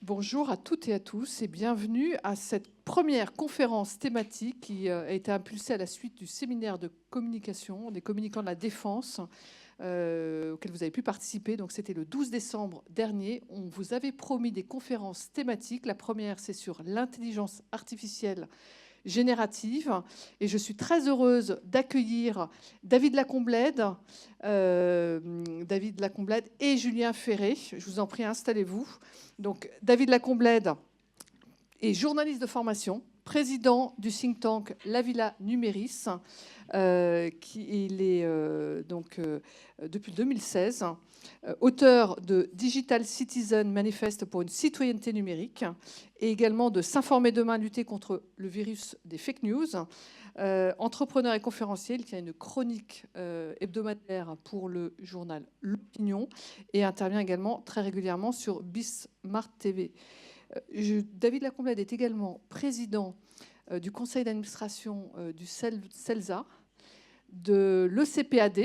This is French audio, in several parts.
Bonjour à toutes et à tous et bienvenue à cette première conférence thématique qui a été impulsée à la suite du séminaire de communication des communicants de la défense auquel vous avez pu participer. Donc c'était le 12 décembre dernier. On vous avait promis des conférences thématiques. La première, c'est sur l'intelligence artificielle générative. Et je suis très heureuse d'accueillir David Lacomblède, et Julien Ferré. Je vous en prie, installez-vous. Donc, David Lacomblède est journaliste de formation, président du think tank La Villa Numéris. Il est depuis 2016 auteur de Digital Citizen Manifeste pour une citoyenneté numérique et également de S'informer demain, lutter contre le virus des fake news. Entrepreneur et conférencier, il tient une chronique hebdomadaire pour le journal L'Opinion et intervient également très régulièrement sur Bismart TV. David Lacomblède est également président du conseil d'administration du CELSA, de l'ECPAD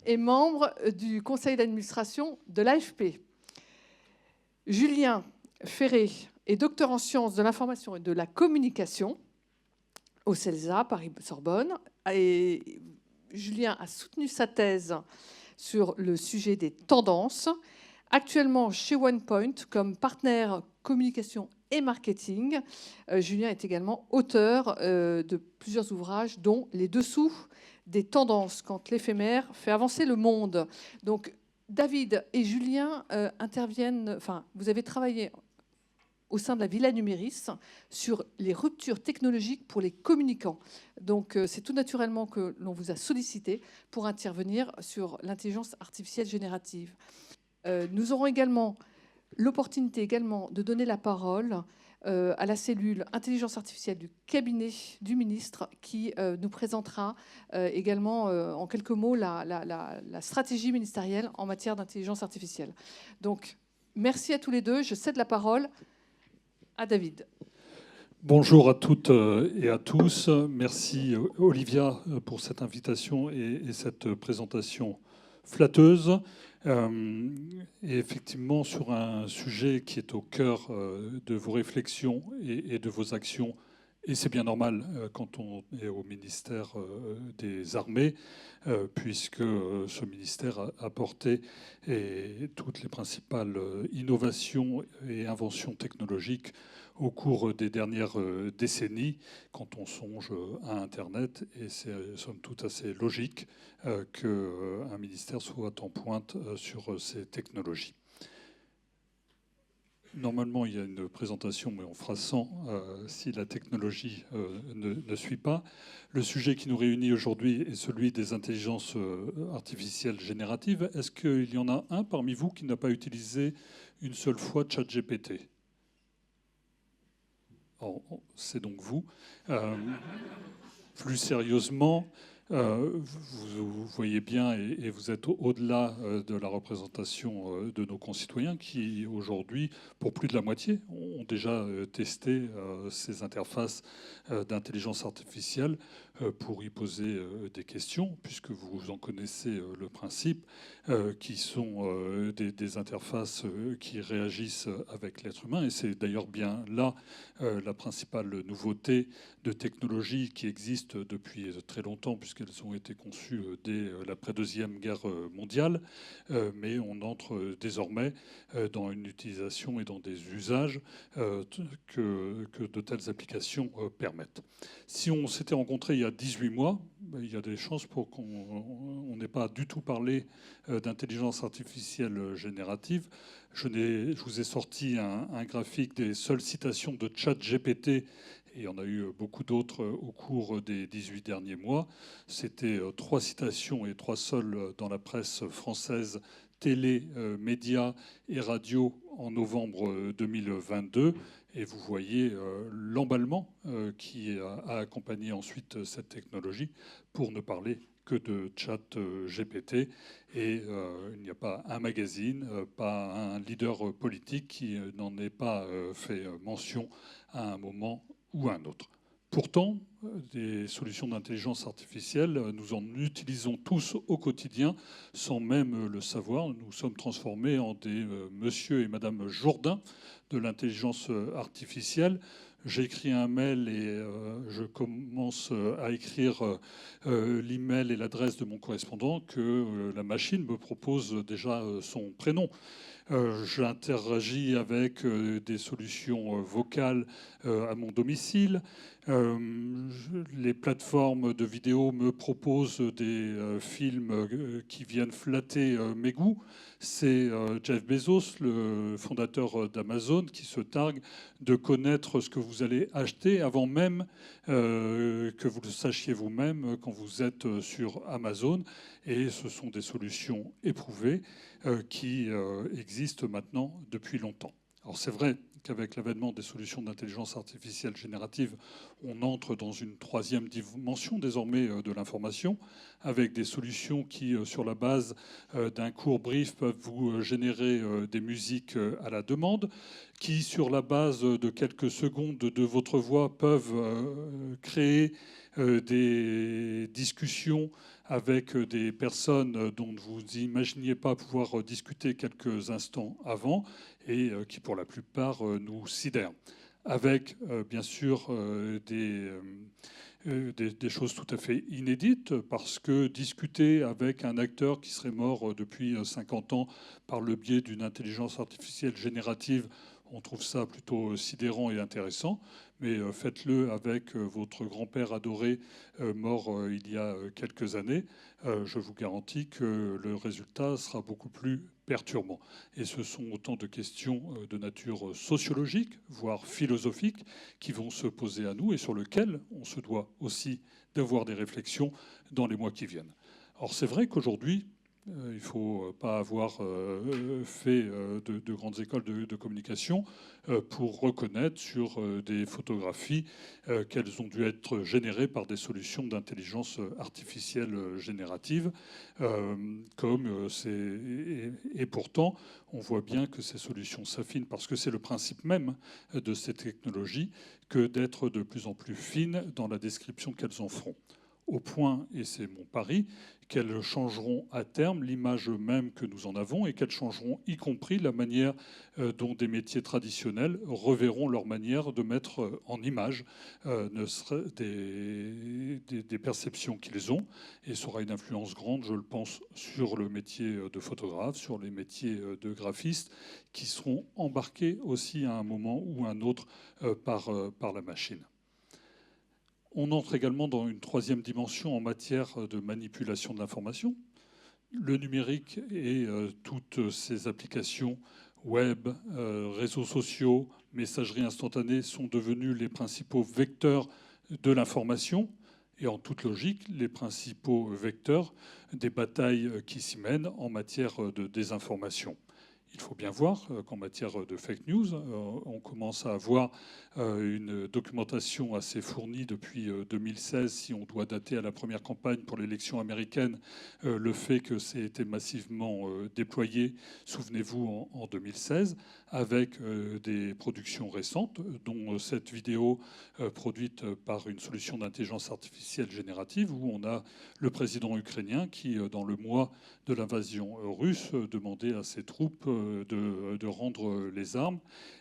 et membre du conseil d'administration de l'AFP. Julien Ferré est docteur en sciences de l'information et de la communication au CELSA, Paris-Sorbonne. Et Julien a soutenu sa thèse sur le sujet des tendances, actuellement chez OnePoint comme partenaire communication et marketing. Julien est également auteur de plusieurs ouvrages, dont Les dessous des tendances quand l'éphémère fait avancer le monde. Donc, David et Julien interviennent, vous avez travaillé au sein de la Villa Numéris sur les ruptures technologiques pour les communicants. Donc, c'est tout naturellement que l'on vous a sollicité pour intervenir sur l'intelligence artificielle générative. Nous aurons également l'opportunité de donner la parole à la cellule intelligence artificielle du cabinet du ministre qui nous présentera également en quelques mots la stratégie ministérielle en matière d'intelligence artificielle. Donc, merci à tous les deux. Je cède la parole à David. Bonjour à toutes et à tous. Merci Olivia pour cette invitation et cette présentation flatteuse. Et effectivement, sur un sujet qui est au cœur de vos réflexions et de vos actions, et c'est bien normal quand on est au ministère des Armées, puisque ce ministère a porté toutes les principales innovations et inventions technologiques au cours des dernières décennies, quand on songe à Internet, et c'est somme toute assez logique qu'un ministère soit en pointe sur ces technologies. Normalement, il y a une présentation, mais on fera sans si la technologie ne suit pas. Le sujet qui nous réunit aujourd'hui est celui des intelligences artificielles génératives. Est-ce qu'il y en a un parmi vous qui n'a pas utilisé une seule fois ChatGPT ? C'est donc vous. Plus sérieusement, vous voyez bien, et vous êtes au-delà de la représentation de nos concitoyens qui, aujourd'hui, pour plus de la moitié, ont déjà testé ces interfaces d'intelligence artificielle pour y poser des questions, puisque vous en connaissez le principe, qui sont des interfaces qui réagissent avec l'être humain. Et c'est d'ailleurs bien là la principale nouveauté de technologie qui existe depuis très longtemps, puisqu'elles ont été conçues dès l'après-deuxième guerre mondiale. Mais on entre désormais dans une utilisation et dans des usages que de telles applications permettent. Si on s'était rencontrés il y a 18 mois, il y a des chances pour qu'on n'ait pas du tout parlé d'intelligence artificielle générative. Je vous ai sorti un graphique des seules citations de ChatGPT, et il y en a eu beaucoup d'autres au cours des 18 derniers mois. C'était 3 citations et 3 seules dans la presse française, télé, médias et radio en novembre 2022. Et vous voyez l'emballement qui a accompagné ensuite cette technologie, pour ne parler que de ChatGPT. Et il n'y a pas un magazine, pas un leader politique qui n'en ait pas fait mention à un moment ou à un autre. Pourtant, des solutions d'intelligence artificielle, nous en utilisons tous au quotidien sans même le savoir. Nous sommes transformés en des monsieur et madame Jourdain de l'intelligence artificielle. J'ai écrit un mail et je commence à écrire l'email et l'adresse de mon correspondant que la machine me propose déjà son prénom. J'interagis avec des solutions vocales à mon domicile. Les plateformes de vidéo me proposent des films qui viennent flatter mes goûts. C'est Jeff Bezos, le fondateur d'Amazon, qui se targue de connaître ce que vous allez acheter avant même que vous le sachiez vous-même quand vous êtes sur Amazon. Et ce sont des solutions éprouvées qui existent maintenant depuis longtemps. Alors c'est vrai qu'avec l'avènement des solutions d'intelligence artificielle générative, on entre dans une troisième dimension désormais de l'information, avec des solutions qui, sur la base d'un court brief, peuvent vous générer des musiques à la demande, qui, sur la base de quelques secondes de votre voix, peuvent créer des discussions avec des personnes dont vous n'imaginiez pas pouvoir discuter quelques instants avant et qui, pour la plupart, nous sidèrent. Avec, bien sûr, des choses tout à fait inédites, parce que discuter avec un acteur qui serait mort depuis 50 ans par le biais d'une intelligence artificielle générative, on trouve ça plutôt sidérant et intéressant, mais faites-le avec votre grand-père adoré mort il y a quelques années. Je vous garantis que le résultat sera beaucoup plus perturbant. Et ce sont autant de questions de nature sociologique, voire philosophique, qui vont se poser à nous et sur lesquelles on se doit aussi d'avoir des réflexions dans les mois qui viennent. Alors c'est vrai qu'aujourd'hui, il ne faut pas avoir fait de grandes écoles de communication pour reconnaître sur des photographies qu'elles ont dû être générées par des solutions d'intelligence artificielle générative. Et pourtant, on voit bien que ces solutions s'affinent parce que c'est le principe même de ces technologies que d'être de plus en plus fines dans la description qu'elles en feront. Au point, et c'est mon pari, qu'elles changeront à terme l'image même que nous en avons et qu'elles changeront y compris la manière dont des métiers traditionnels reverront leur manière de mettre en image des perceptions qu'ils ont. Et ça aura une influence grande, je le pense, sur le métier de photographe, sur les métiers de graphiste, qui seront embarqués aussi à un moment ou à un autre par la machine. On entre également dans une troisième dimension en matière de manipulation de l'information. Le numérique et toutes ces applications web, réseaux sociaux, messagerie instantanée sont devenus les principaux vecteurs de l'information et en toute logique les principaux vecteurs des batailles qui s'y mènent en matière de désinformation. Il faut bien voir qu'en matière de fake news, on commence à avoir une documentation assez fournie depuis 2016, si on doit dater à la première campagne pour l'élection américaine, le fait que c'est été massivement déployé, souvenez-vous, en 2016, avec des productions récentes, dont cette vidéo produite par une solution d'intelligence artificielle générative, où on a le président ukrainien qui, dans le mois de l'invasion russe, demandait à ses troupes de rendre les armes.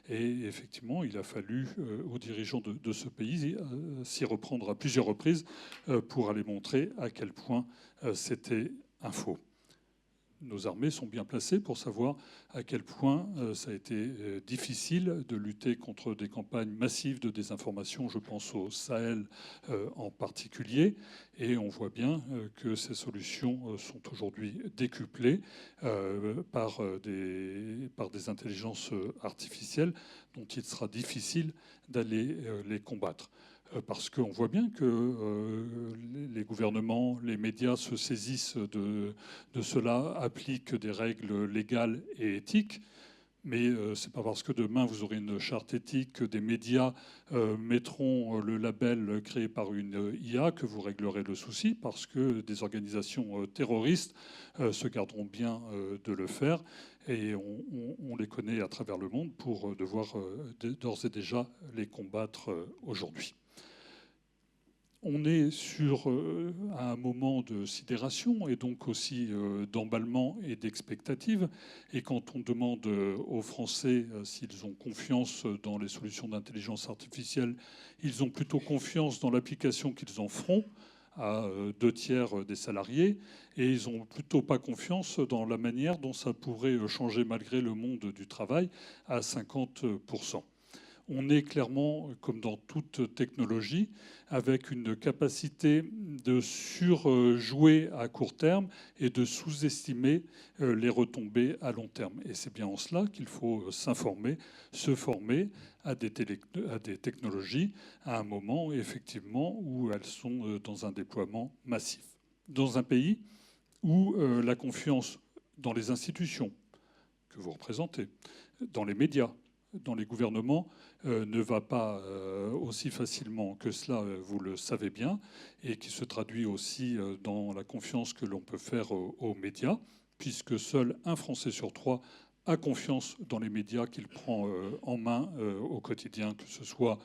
Et effectivement, il a fallu aux dirigeants de ce pays s'y reprendre à plusieurs reprises pour aller montrer à quel point c'était un faux. Nos armées sont bien placées pour savoir à quel point ça a été difficile de lutter contre des campagnes massives de désinformation, je pense au Sahel en particulier, et on voit bien que ces solutions sont aujourd'hui décuplées par des intelligences artificielles dont il sera difficile d'aller les combattre. Parce qu'on voit bien que les gouvernements, les médias se saisissent de cela, appliquent des règles légales et éthiques. Mais ce n'est pas parce que demain vous aurez une charte éthique que des médias mettront le label créé par une IA que vous réglerez le souci, parce que des organisations terroristes se garderont bien de le faire. Et on les connaît à travers le monde pour devoir d'ores et déjà les combattre aujourd'hui. On est à un moment de sidération et donc aussi d'emballement et d'expectative. Et quand on demande aux Français s'ils ont confiance dans les solutions d'intelligence artificielle, ils ont plutôt confiance dans l'application qu'ils en feront à 2/3 des salariés, et ils n'ont plutôt pas confiance dans la manière dont ça pourrait changer malgré le monde du travail à 50%. On est clairement, comme dans toute technologie, avec une capacité de surjouer à court terme et de sous-estimer les retombées à long terme. Et c'est bien en cela qu'il faut s'informer, se former à des technologies à un moment, effectivement, où elles sont dans un déploiement massif. Dans un pays où la confiance dans les institutions que vous représentez, dans les médias, dans les gouvernements, ne va pas aussi facilement que cela, vous le savez bien, et qui se traduit aussi dans la confiance que l'on peut faire aux médias, puisque seul un Français sur 3 a confiance dans les médias qu'il prend en main au quotidien, que ce soit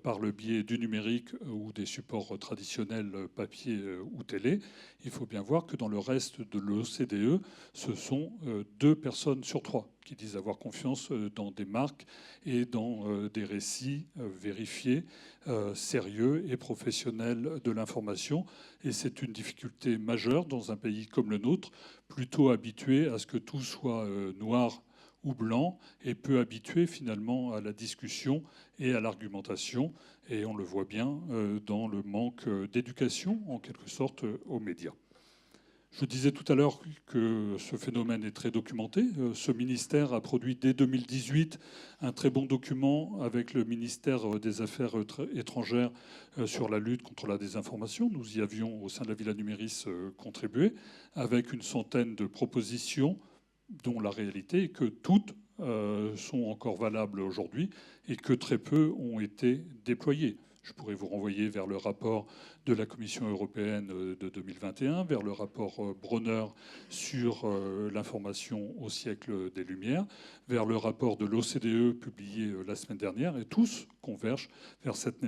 par le biais du numérique ou des supports traditionnels, papier ou télé. Il faut bien voir que dans le reste de l'OCDE, ce sont 2 personnes sur 3 qui disent avoir confiance dans des marques et dans des récits vérifiés, sérieux et professionnels de l'information. Et c'est une difficulté majeure dans un pays comme le nôtre, plutôt habitué à ce que tout soit noir ou blanc, et peu habitué finalement à la discussion et à l'argumentation. Et on le voit bien dans le manque d'éducation, en quelque sorte, aux médias. Je disais tout à l'heure que ce phénomène est très documenté. Ce ministère a produit dès 2018 un très bon document avec le ministère des Affaires étrangères sur la lutte contre la désinformation. Nous y avions, au sein de la Villa Numéris, contribué avec une centaine de propositions dont la réalité est que toutes sont encore valables aujourd'hui et que très peu ont été déployées. Je pourrais vous renvoyer vers le rapport de la Commission européenne de 2021, vers le rapport Bronner sur l'information au siècle des Lumières, vers le rapport de l'OCDE publié la semaine dernière, et tous convergent vers cette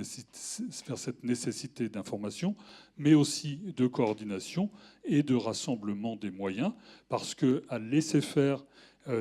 nécessité d'information, mais aussi de coordination et de rassemblement des moyens, parce qu'à laisser faire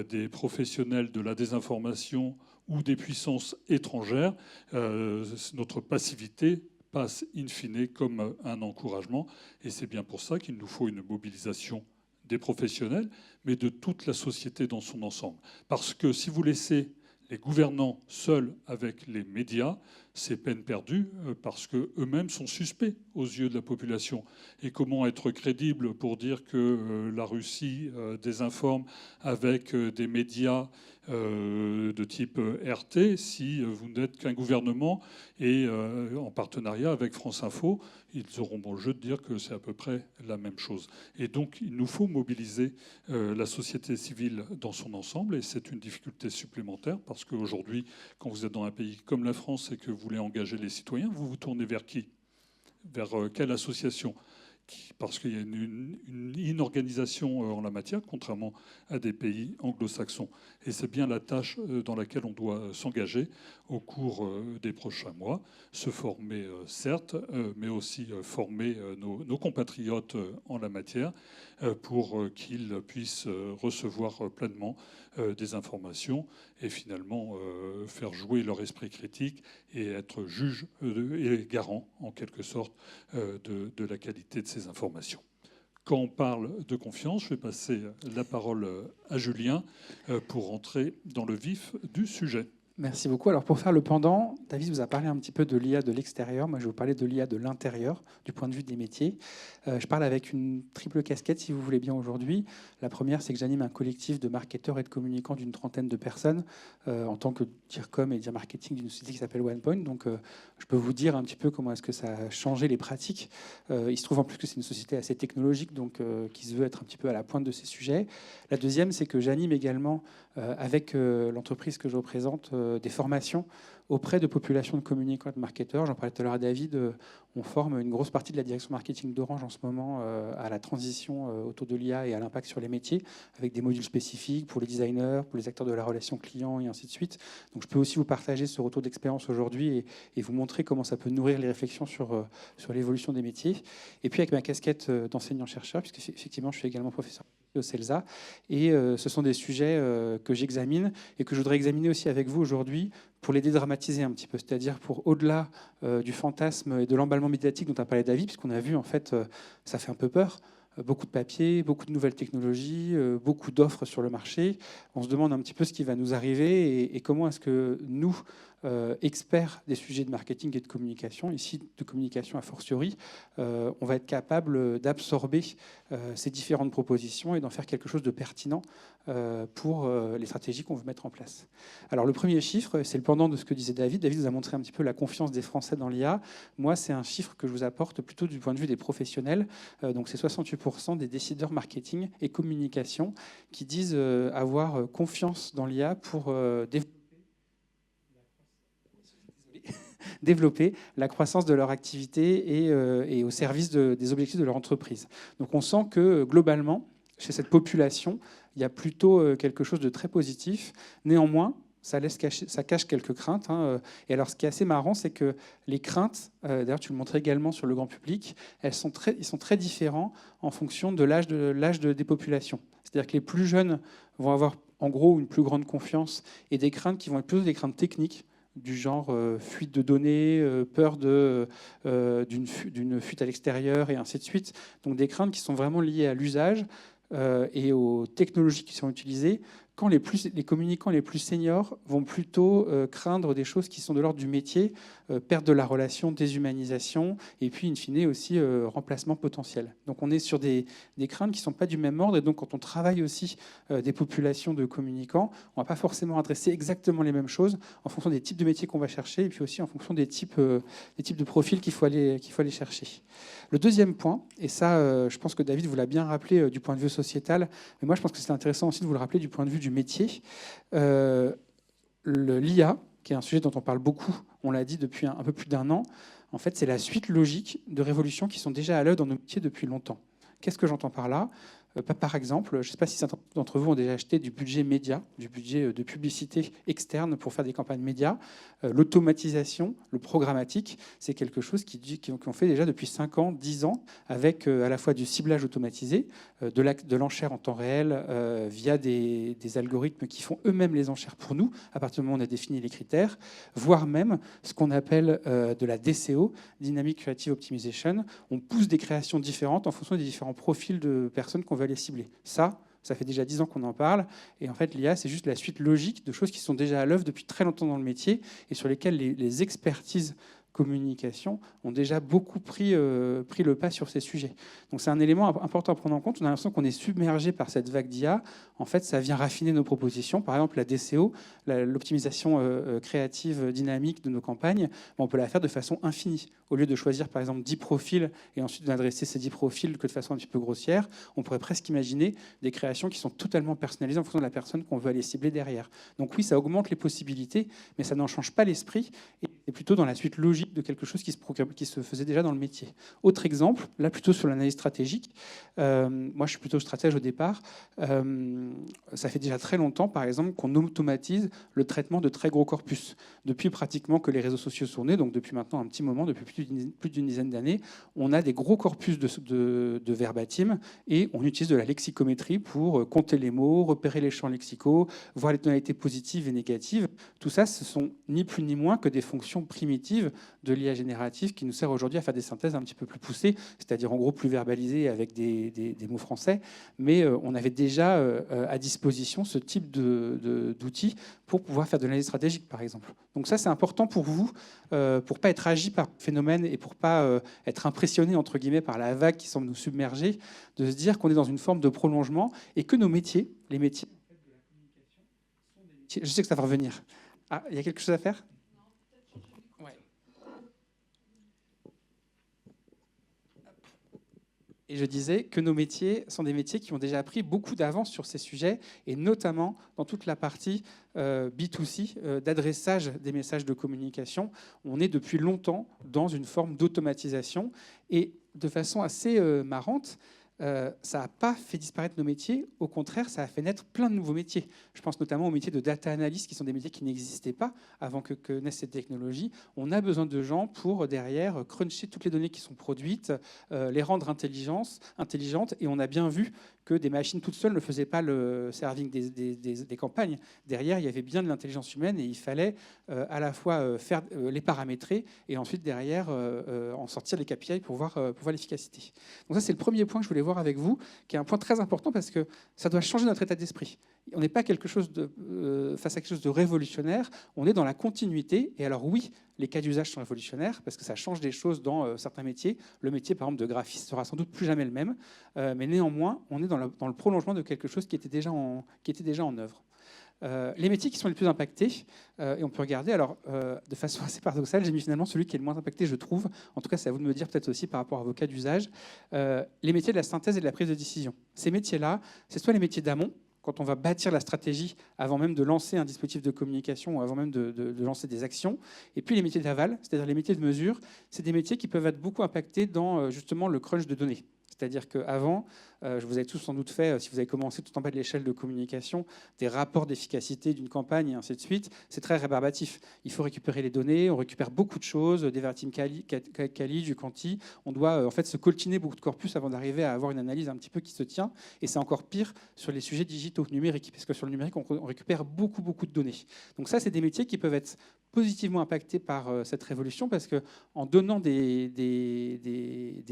des professionnels de la désinformation ou des puissances étrangères, notre passivité passe in fine comme un encouragement. Et c'est bien pour ça qu'il nous faut une mobilisation des professionnels, mais de toute la société dans son ensemble. Parce que si vous laissez les gouvernants seuls avec les médias, c'est peine perdue, parce qu'eux-mêmes sont suspects aux yeux de la population. Et comment être crédible pour dire que la Russie désinforme avec des médias de type RT si vous n'êtes qu'un gouvernement et en partenariat avec France Info, ils auront bon jeu de dire que c'est à peu près la même chose. Et donc il nous faut mobiliser la société civile dans son ensemble, et c'est une difficulté supplémentaire parce qu'aujourd'hui, quand vous êtes dans un pays comme la France et que vous voulez engager les citoyens, vous vous tournez vers qui? Vers quelle association? Parce qu'il y a une inorganisation en la matière, contrairement à des pays anglo-saxons. Et c'est bien la tâche dans laquelle on doit s'engager au cours des prochains mois. Se former, certes, mais aussi former nos compatriotes en la matière pour qu'ils puissent recevoir pleinement des informations et finalement faire jouer leur esprit critique et être juge et garant, en quelque sorte, de la qualité de ces informations. Quand on parle de confiance, je vais passer la parole à Julien pour entrer dans le vif du sujet. Merci beaucoup. Alors pour faire le pendant, David vous a parlé un petit peu de l'IA de l'extérieur. Moi, je vais vous parler de l'IA de l'intérieur, du point de vue des métiers. Je parle avec une triple casquette, si vous voulez bien, aujourd'hui. La première, c'est que j'anime un collectif de marketeurs et de communicants d'une trentaine de personnes en tant que DIRCOM et marketing d'une société qui s'appelle OnePoint. Donc, je peux vous dire un petit peu comment est-ce que ça a changé les pratiques. Il se trouve en plus que c'est une société assez technologique, donc qui se veut être un petit peu à la pointe de ces sujets. La deuxième, c'est que j'anime également avec l'entreprise que je représente des formations auprès de populations de communicants et de marketeurs. J'en parlais tout à l'heure à David. On forme une grosse partie de la direction marketing d'Orange en ce moment à la transition autour de l'IA et à l'impact sur les métiers, avec des modules spécifiques pour les designers, pour les acteurs de la relation client et ainsi de suite. Donc je peux aussi vous partager ce retour d'expérience aujourd'hui et vous montrer comment ça peut nourrir les réflexions sur l'évolution des métiers. Et puis avec ma casquette d'enseignant-chercheur, puisque effectivement je suis également professeur au CELSA, et ce sont des sujets que j'examine et que je voudrais examiner aussi avec vous aujourd'hui pour les dédramatiser un petit peu, c'est-à-dire pour au-delà du fantasme et de l'emballement médiatique dont a parlé David, puisqu'on a vu en fait ça fait un peu peur. Beaucoup de papiers, beaucoup de nouvelles technologies, beaucoup d'offres sur le marché. On se demande un petit peu ce qui va nous arriver et comment est-ce que nous, experts des sujets de marketing et de communication, ici de communication a fortiori, on va être capable d'absorber ces différentes propositions et d'en faire quelque chose de pertinent pour les stratégies qu'on veut mettre en place. Alors le premier chiffre, c'est le pendant de ce que disait David. David vous a montré un petit peu la confiance des Français dans l'IA. Moi, c'est un chiffre que je vous apporte plutôt du point de vue des professionnels. Donc c'est 68% des décideurs marketing et communication qui disent avoir confiance dans l'IA pour développer la croissance de leur activité et au service des objectifs de leur entreprise. Donc on sent que globalement, chez cette population, il y a plutôt quelque chose de très positif. Néanmoins, ça cache quelques craintes. Et alors, ce qui est assez marrant, c'est que les craintes, d'ailleurs, tu le montrais également sur le grand public, ils sont très différents en fonction de l'âge des populations. C'est-à-dire que les plus jeunes vont avoir, en gros, une plus grande confiance et des craintes qui vont être plutôt des craintes techniques, du genre fuite de données, peur d'une fuite à l'extérieur et ainsi de suite. Donc des craintes qui sont vraiment liées à l'usage et aux technologies qui sont utilisées, quand les communicants les plus seniors vont plutôt craindre des choses qui sont de l'ordre du métier, perte de la relation, déshumanisation, et puis, in fine, aussi remplacement potentiel. Donc on est sur des craintes qui ne sont pas du même ordre, et donc quand on travaille aussi des populations de communicants, on ne va pas forcément adresser exactement les mêmes choses en fonction des types de métiers qu'on va chercher, et puis aussi en fonction des types de profils qu'il faut aller chercher. Le deuxième point, et ça, je pense que David vous l'a bien rappelé du point de vue sociétal, mais moi je pense que c'est intéressant aussi de vous le rappeler du point de vue du métier. L'IA, qui est un sujet dont on parle beaucoup, on l'a dit depuis un peu plus d'un an, en fait c'est la suite logique de révolutions qui sont déjà à l'œuvre dans nos métiers depuis longtemps. Qu'est-ce que j'entends par là ? Par exemple, je ne sais pas si certains d'entre vous ont déjà acheté du budget média, du budget de publicité externe pour faire des campagnes médias. L'automatisation, le programmatique, c'est quelque chose qu'on fait déjà depuis 5 ans, 10 ans, avec à la fois du ciblage automatisé, de l'enchère en temps réel via des algorithmes qui font eux-mêmes les enchères pour nous, à partir du moment où on a défini les critères, voire même ce qu'on appelle de la DCO, Dynamic Creative Optimization. On pousse des créations différentes en fonction des différents profils de personnes qu'on veut les cibler. Ça fait déjà 10 ans qu'on en parle. Et en fait, l'IA, c'est juste la suite logique de choses qui sont déjà à l'œuvre depuis très longtemps dans le métier et sur lesquelles les expertises communication ont déjà beaucoup pris le pas sur ces sujets. Donc c'est un élément important à prendre en compte. On a l'impression qu'on est submergé par cette vague d'IA. En fait, ça vient raffiner nos propositions. Par exemple, la DCO, l'optimisation créative dynamique de nos campagnes, on peut la faire de façon infinie. Au lieu de choisir, par exemple, 10 profils et ensuite d'adresser ces 10 profils que de façon un petit peu grossière, on pourrait presque imaginer des créations qui sont totalement personnalisées en fonction de la personne qu'on veut aller cibler derrière. Donc oui, ça augmente les possibilités, mais ça n'en change pas l'esprit et c'est plutôt dans la suite logique de quelque chose qui se faisait déjà dans le métier. Autre exemple, là plutôt sur l'analyse stratégique. Moi, je suis plutôt stratège au départ. Ça fait déjà très longtemps, par exemple, qu'on automatise le traitement de très gros corpus. Depuis pratiquement que les réseaux sociaux sont nés, donc depuis maintenant un petit moment, depuis plus d'une dizaine d'années, on a des gros corpus de verbatim et on utilise de la lexicométrie pour compter les mots, repérer les champs lexicaux, voir les tonalités positives et négatives. Tout ça, ce sont ni plus ni moins que des fonctions primitives de l'IA générative qui nous sert aujourd'hui à faire des synthèses un petit peu plus poussées, c'est-à-dire en gros plus verbalisées avec des mots français. Mais on avait déjà à disposition ce type d'outils pour pouvoir faire de l'analyse stratégique, par exemple. Donc ça, c'est important pour vous, pour ne pas être agi par le phénomène et pour ne pas être impressionné, entre guillemets, par la vague qui semble nous submerger, de se dire qu'on est dans une forme de prolongement et que nos métiers, les métiers de la communication, sont des métiers... Je sais que ça va revenir. Ah, il y a quelque chose à faire ? Ouais. Et je disais que nos métiers sont des métiers qui ont déjà pris beaucoup d'avance sur ces sujets, et notamment dans toute la partie B2C, d'adressage des messages de communication. On est depuis longtemps dans une forme d'automatisation, et de façon assez marrante, ça n'a pas fait disparaître nos métiers, au contraire, ça a fait naître plein de nouveaux métiers. Je pense notamment aux métiers de data analyst, qui sont des métiers qui n'existaient pas avant que naisse cette technologie. On a besoin de gens pour, derrière, cruncher toutes les données qui sont produites, les rendre intelligentes, et on a bien vu que des machines toutes seules ne faisaient pas le serving des campagnes. Derrière, il y avait bien de l'intelligence humaine, et il fallait à la fois faire les paramétrer, et ensuite, derrière, en sortir les KPI pour voir l'efficacité. Donc ça, c'est le premier point que je voulais voir avec vous, qui est un point très important parce que ça doit changer notre état d'esprit. On n'est pas face à quelque chose de révolutionnaire, on est dans la continuité. Et alors oui, les cas d'usage sont révolutionnaires parce que ça change des choses dans certains métiers. Le métier, par exemple, de graphiste sera sans doute plus jamais le même, mais néanmoins, on est dans le prolongement de quelque chose qui était déjà en œuvre. Les métiers qui sont les plus impactés, et on peut regarder, alors de façon assez paradoxale, j'ai mis finalement celui qui est le moins impacté, je trouve. En tout cas, c'est à vous de me dire peut-être aussi par rapport à vos cas d'usage. Les métiers de la synthèse et de la prise de décision. Ces métiers-là, c'est soit les métiers d'amont, quand on va bâtir la stratégie avant même de lancer un dispositif de communication ou avant même de lancer des actions. Et puis les métiers d'aval, c'est-à-dire les métiers de mesure, c'est des métiers qui peuvent être beaucoup impactés dans justement le crunch de données. C'est-à-dire qu'avant, je vous avez tous sans doute fait, si vous avez commencé tout en bas de l'échelle de communication, des rapports d'efficacité d'une campagne et ainsi de suite. C'est très rébarbatif. Il faut récupérer les données, on récupère beaucoup de choses, des Vertim Cali, du Quanti. On doit en fait se coltiner beaucoup de corpus avant d'arriver à avoir une analyse un petit peu qui se tient. Et c'est encore pire sur les sujets digitaux, numériques, parce que sur le numérique, on récupère beaucoup de données. Donc ça, c'est des métiers qui peuvent être positivement impactés par cette révolution, parce qu'en donnant des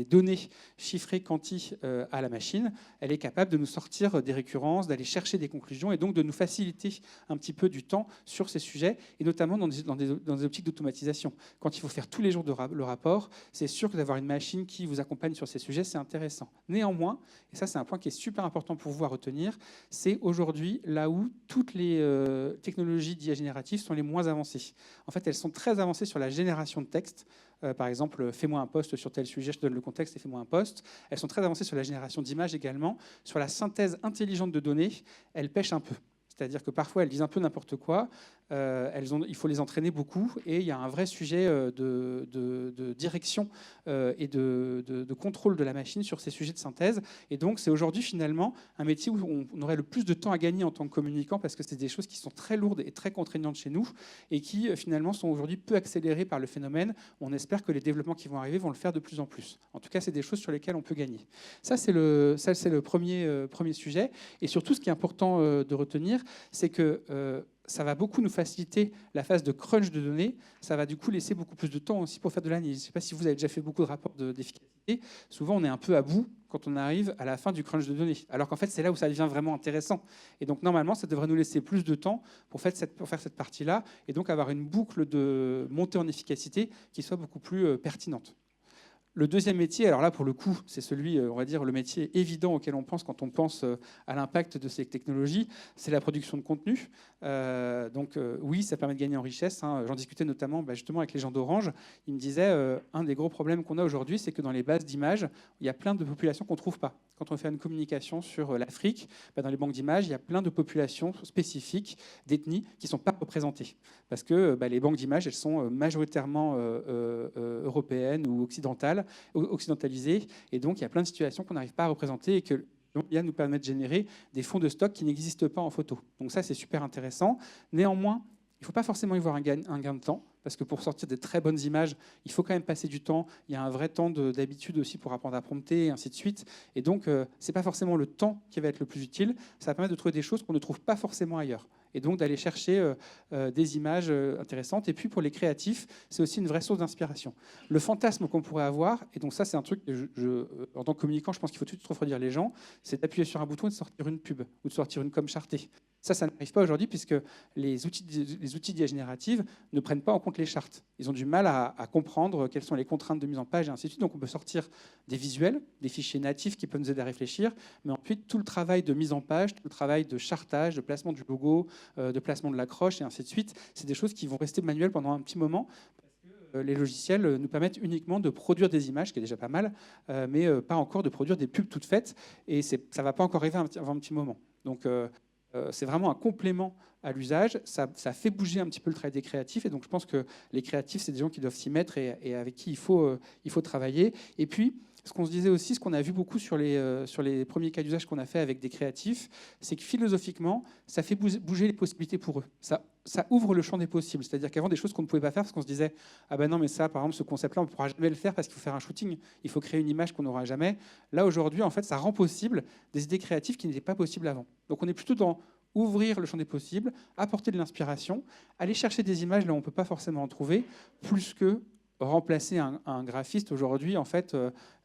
données chiffrées quanti à la machine, elle est capable de nous sortir des récurrences, d'aller chercher des conclusions et donc de nous faciliter un petit peu du temps sur ces sujets, et notamment dans des optiques d'automatisation. Quand il faut faire tous les jours le rapport, c'est sûr que d'avoir une machine qui vous accompagne sur ces sujets, c'est intéressant. Néanmoins, et ça c'est un point qui est super important pour vous à retenir, c'est aujourd'hui là où toutes les technologies d'IA générative sont les moins avancées. En fait, elles sont très avancées sur la génération de texte. Par exemple, fais-moi un post sur tel sujet, je te donne le contexte et fais-moi un post. Elles sont très avancées sur la génération d'images également. Sur la synthèse intelligente de données, elles pêchent un peu. C'est-à-dire que parfois, elles disent un peu n'importe quoi. Il faut les entraîner beaucoup. Et il y a un vrai sujet de direction et de contrôle de la machine sur ces sujets de synthèse. Et donc, c'est aujourd'hui, finalement, un métier où on aurait le plus de temps à gagner en tant que communicant, parce que c'est des choses qui sont très lourdes et très contraignantes chez nous et qui, finalement, sont aujourd'hui peu accélérées par le phénomène. On espère que les développements qui vont arriver vont le faire de plus en plus. En tout cas, c'est des choses sur lesquelles on peut gagner. Ça, c'est le premier sujet. Et surtout, ce qui est important de retenir, c'est que ça va beaucoup nous faciliter la phase de crunch de données. Ça va du coup laisser beaucoup plus de temps aussi pour faire de l'analyse. Je ne sais pas si vous avez déjà fait beaucoup de rapports d'efficacité. Souvent, on est un peu à bout quand on arrive à la fin du crunch de données. Alors qu'en fait, c'est là où ça devient vraiment intéressant. Et donc, normalement, ça devrait nous laisser plus de temps pour faire cette partie-là et donc avoir une boucle de montée en efficacité qui soit beaucoup plus pertinente. Le deuxième métier, alors là, pour le coup, c'est celui, on va dire, le métier évident auquel on pense quand on pense à l'impact de ces technologies, c'est la production de contenu. Oui, ça permet de gagner en richesse. J'en discutais notamment justement avec les gens d'Orange. Ils me disaient, un des gros problèmes qu'on a aujourd'hui, c'est que dans les bases d'images, il y a plein de populations qu'on ne trouve pas. Quand on fait une communication sur l'Afrique, dans les banques d'images, il y a plein de populations spécifiques, d'ethnies, qui ne sont pas représentées. Parce que les banques d'images, elles sont majoritairement européennes ou occidentalisées. Et donc, il y a plein de situations qu'on n'arrive pas à représenter et que l'IA nous permet de générer des fonds de stock qui n'existent pas en photo. Donc ça, c'est super intéressant. Néanmoins, il ne faut pas forcément y voir un gain de temps, parce que pour sortir des très bonnes images, il faut quand même passer du temps. Il y a un vrai temps d'habitude aussi pour apprendre à prompter, et ainsi de suite. Et donc, ce n'est pas forcément le temps qui va être le plus utile. Ça va permettre de trouver des choses qu'on ne trouve pas forcément ailleurs. Et donc, d'aller chercher des images intéressantes. Et puis, pour les créatifs, c'est aussi une vraie source d'inspiration. Le fantasme qu'on pourrait avoir, et donc ça, c'est un truc que en tant que communicant, je pense qu'il faut tout de suite refroidir les gens, c'est d'appuyer sur un bouton et de sortir une pub ou de sortir une com chartée. Ça n'arrive pas aujourd'hui puisque les outils d'IA générative ne prennent pas en compte les chartes. Ils ont du mal à comprendre quelles sont les contraintes de mise en page et ainsi de suite. Donc on peut sortir des visuels, des fichiers natifs qui peuvent nous aider à réfléchir, mais ensuite tout le travail de mise en page, tout le travail de chartage, de placement du logo, de placement de l'accroche et ainsi de suite, c'est des choses qui vont rester manuelles pendant un petit moment. Parce que les logiciels nous permettent uniquement de produire des images, ce qui est déjà pas mal, mais pas encore de produire des pubs toutes faites. Et ça ne va pas encore arriver avant un petit moment. Donc, c'est vraiment un complément à l'usage. Ça fait bouger un petit peu le travail des créatifs. Et donc, je pense que les créatifs, c'est des gens qui doivent s'y mettre et avec qui il faut travailler. Et puis, ce qu'on se disait aussi, ce qu'on a vu beaucoup sur les premiers cas d'usage qu'on a fait avec des créatifs, c'est que philosophiquement, ça fait bouger les possibilités pour eux. Ça ouvre le champ des possibles. C'est-à-dire qu'avant, des choses qu'on ne pouvait pas faire parce qu'on se disait « Ah ben non, mais ça, par exemple, ce concept-là, on ne pourra jamais le faire parce qu'il faut faire un shooting. Il faut créer une image qu'on n'aura jamais. » Là, aujourd'hui, en fait, ça rend possible des idées créatives qui n'étaient pas possibles avant. Donc, on est plutôt dans ouvrir le champ des possibles, apporter de l'inspiration, aller chercher des images là où on ne peut pas forcément en trouver, plus que remplacer un graphiste. Aujourd'hui, en fait,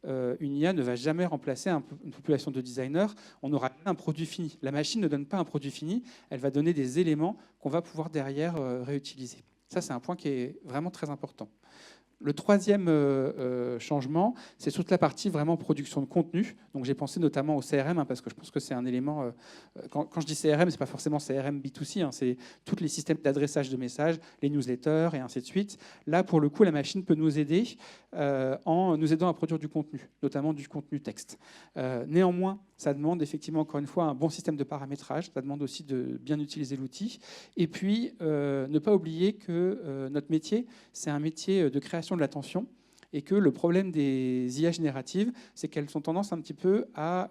une IA ne va jamais remplacer une population de designers. On aura un produit fini. La machine ne donne pas un produit fini, elle va donner des éléments qu'on va pouvoir derrière réutiliser. Ça, c'est un point qui est vraiment très important. Le troisième changement, c'est toute la partie vraiment production de contenu. Donc j'ai pensé notamment au CRM, parce que je pense que c'est un élément... quand je dis CRM, ce n'est pas forcément CRM B2C, c'est tous les systèmes d'adressage de messages, les newsletters et ainsi de suite. Là, pour le coup, la machine peut nous aider en nous aidant à produire du contenu, notamment du contenu texte. Néanmoins, ça demande effectivement, encore une fois, un bon système de paramétrage. Ça demande aussi de bien utiliser l'outil. Et puis, ne pas oublier que notre métier, c'est un métier de création de l'attention et que le problème des IA génératives, c'est qu'elles ont tendance un petit peu à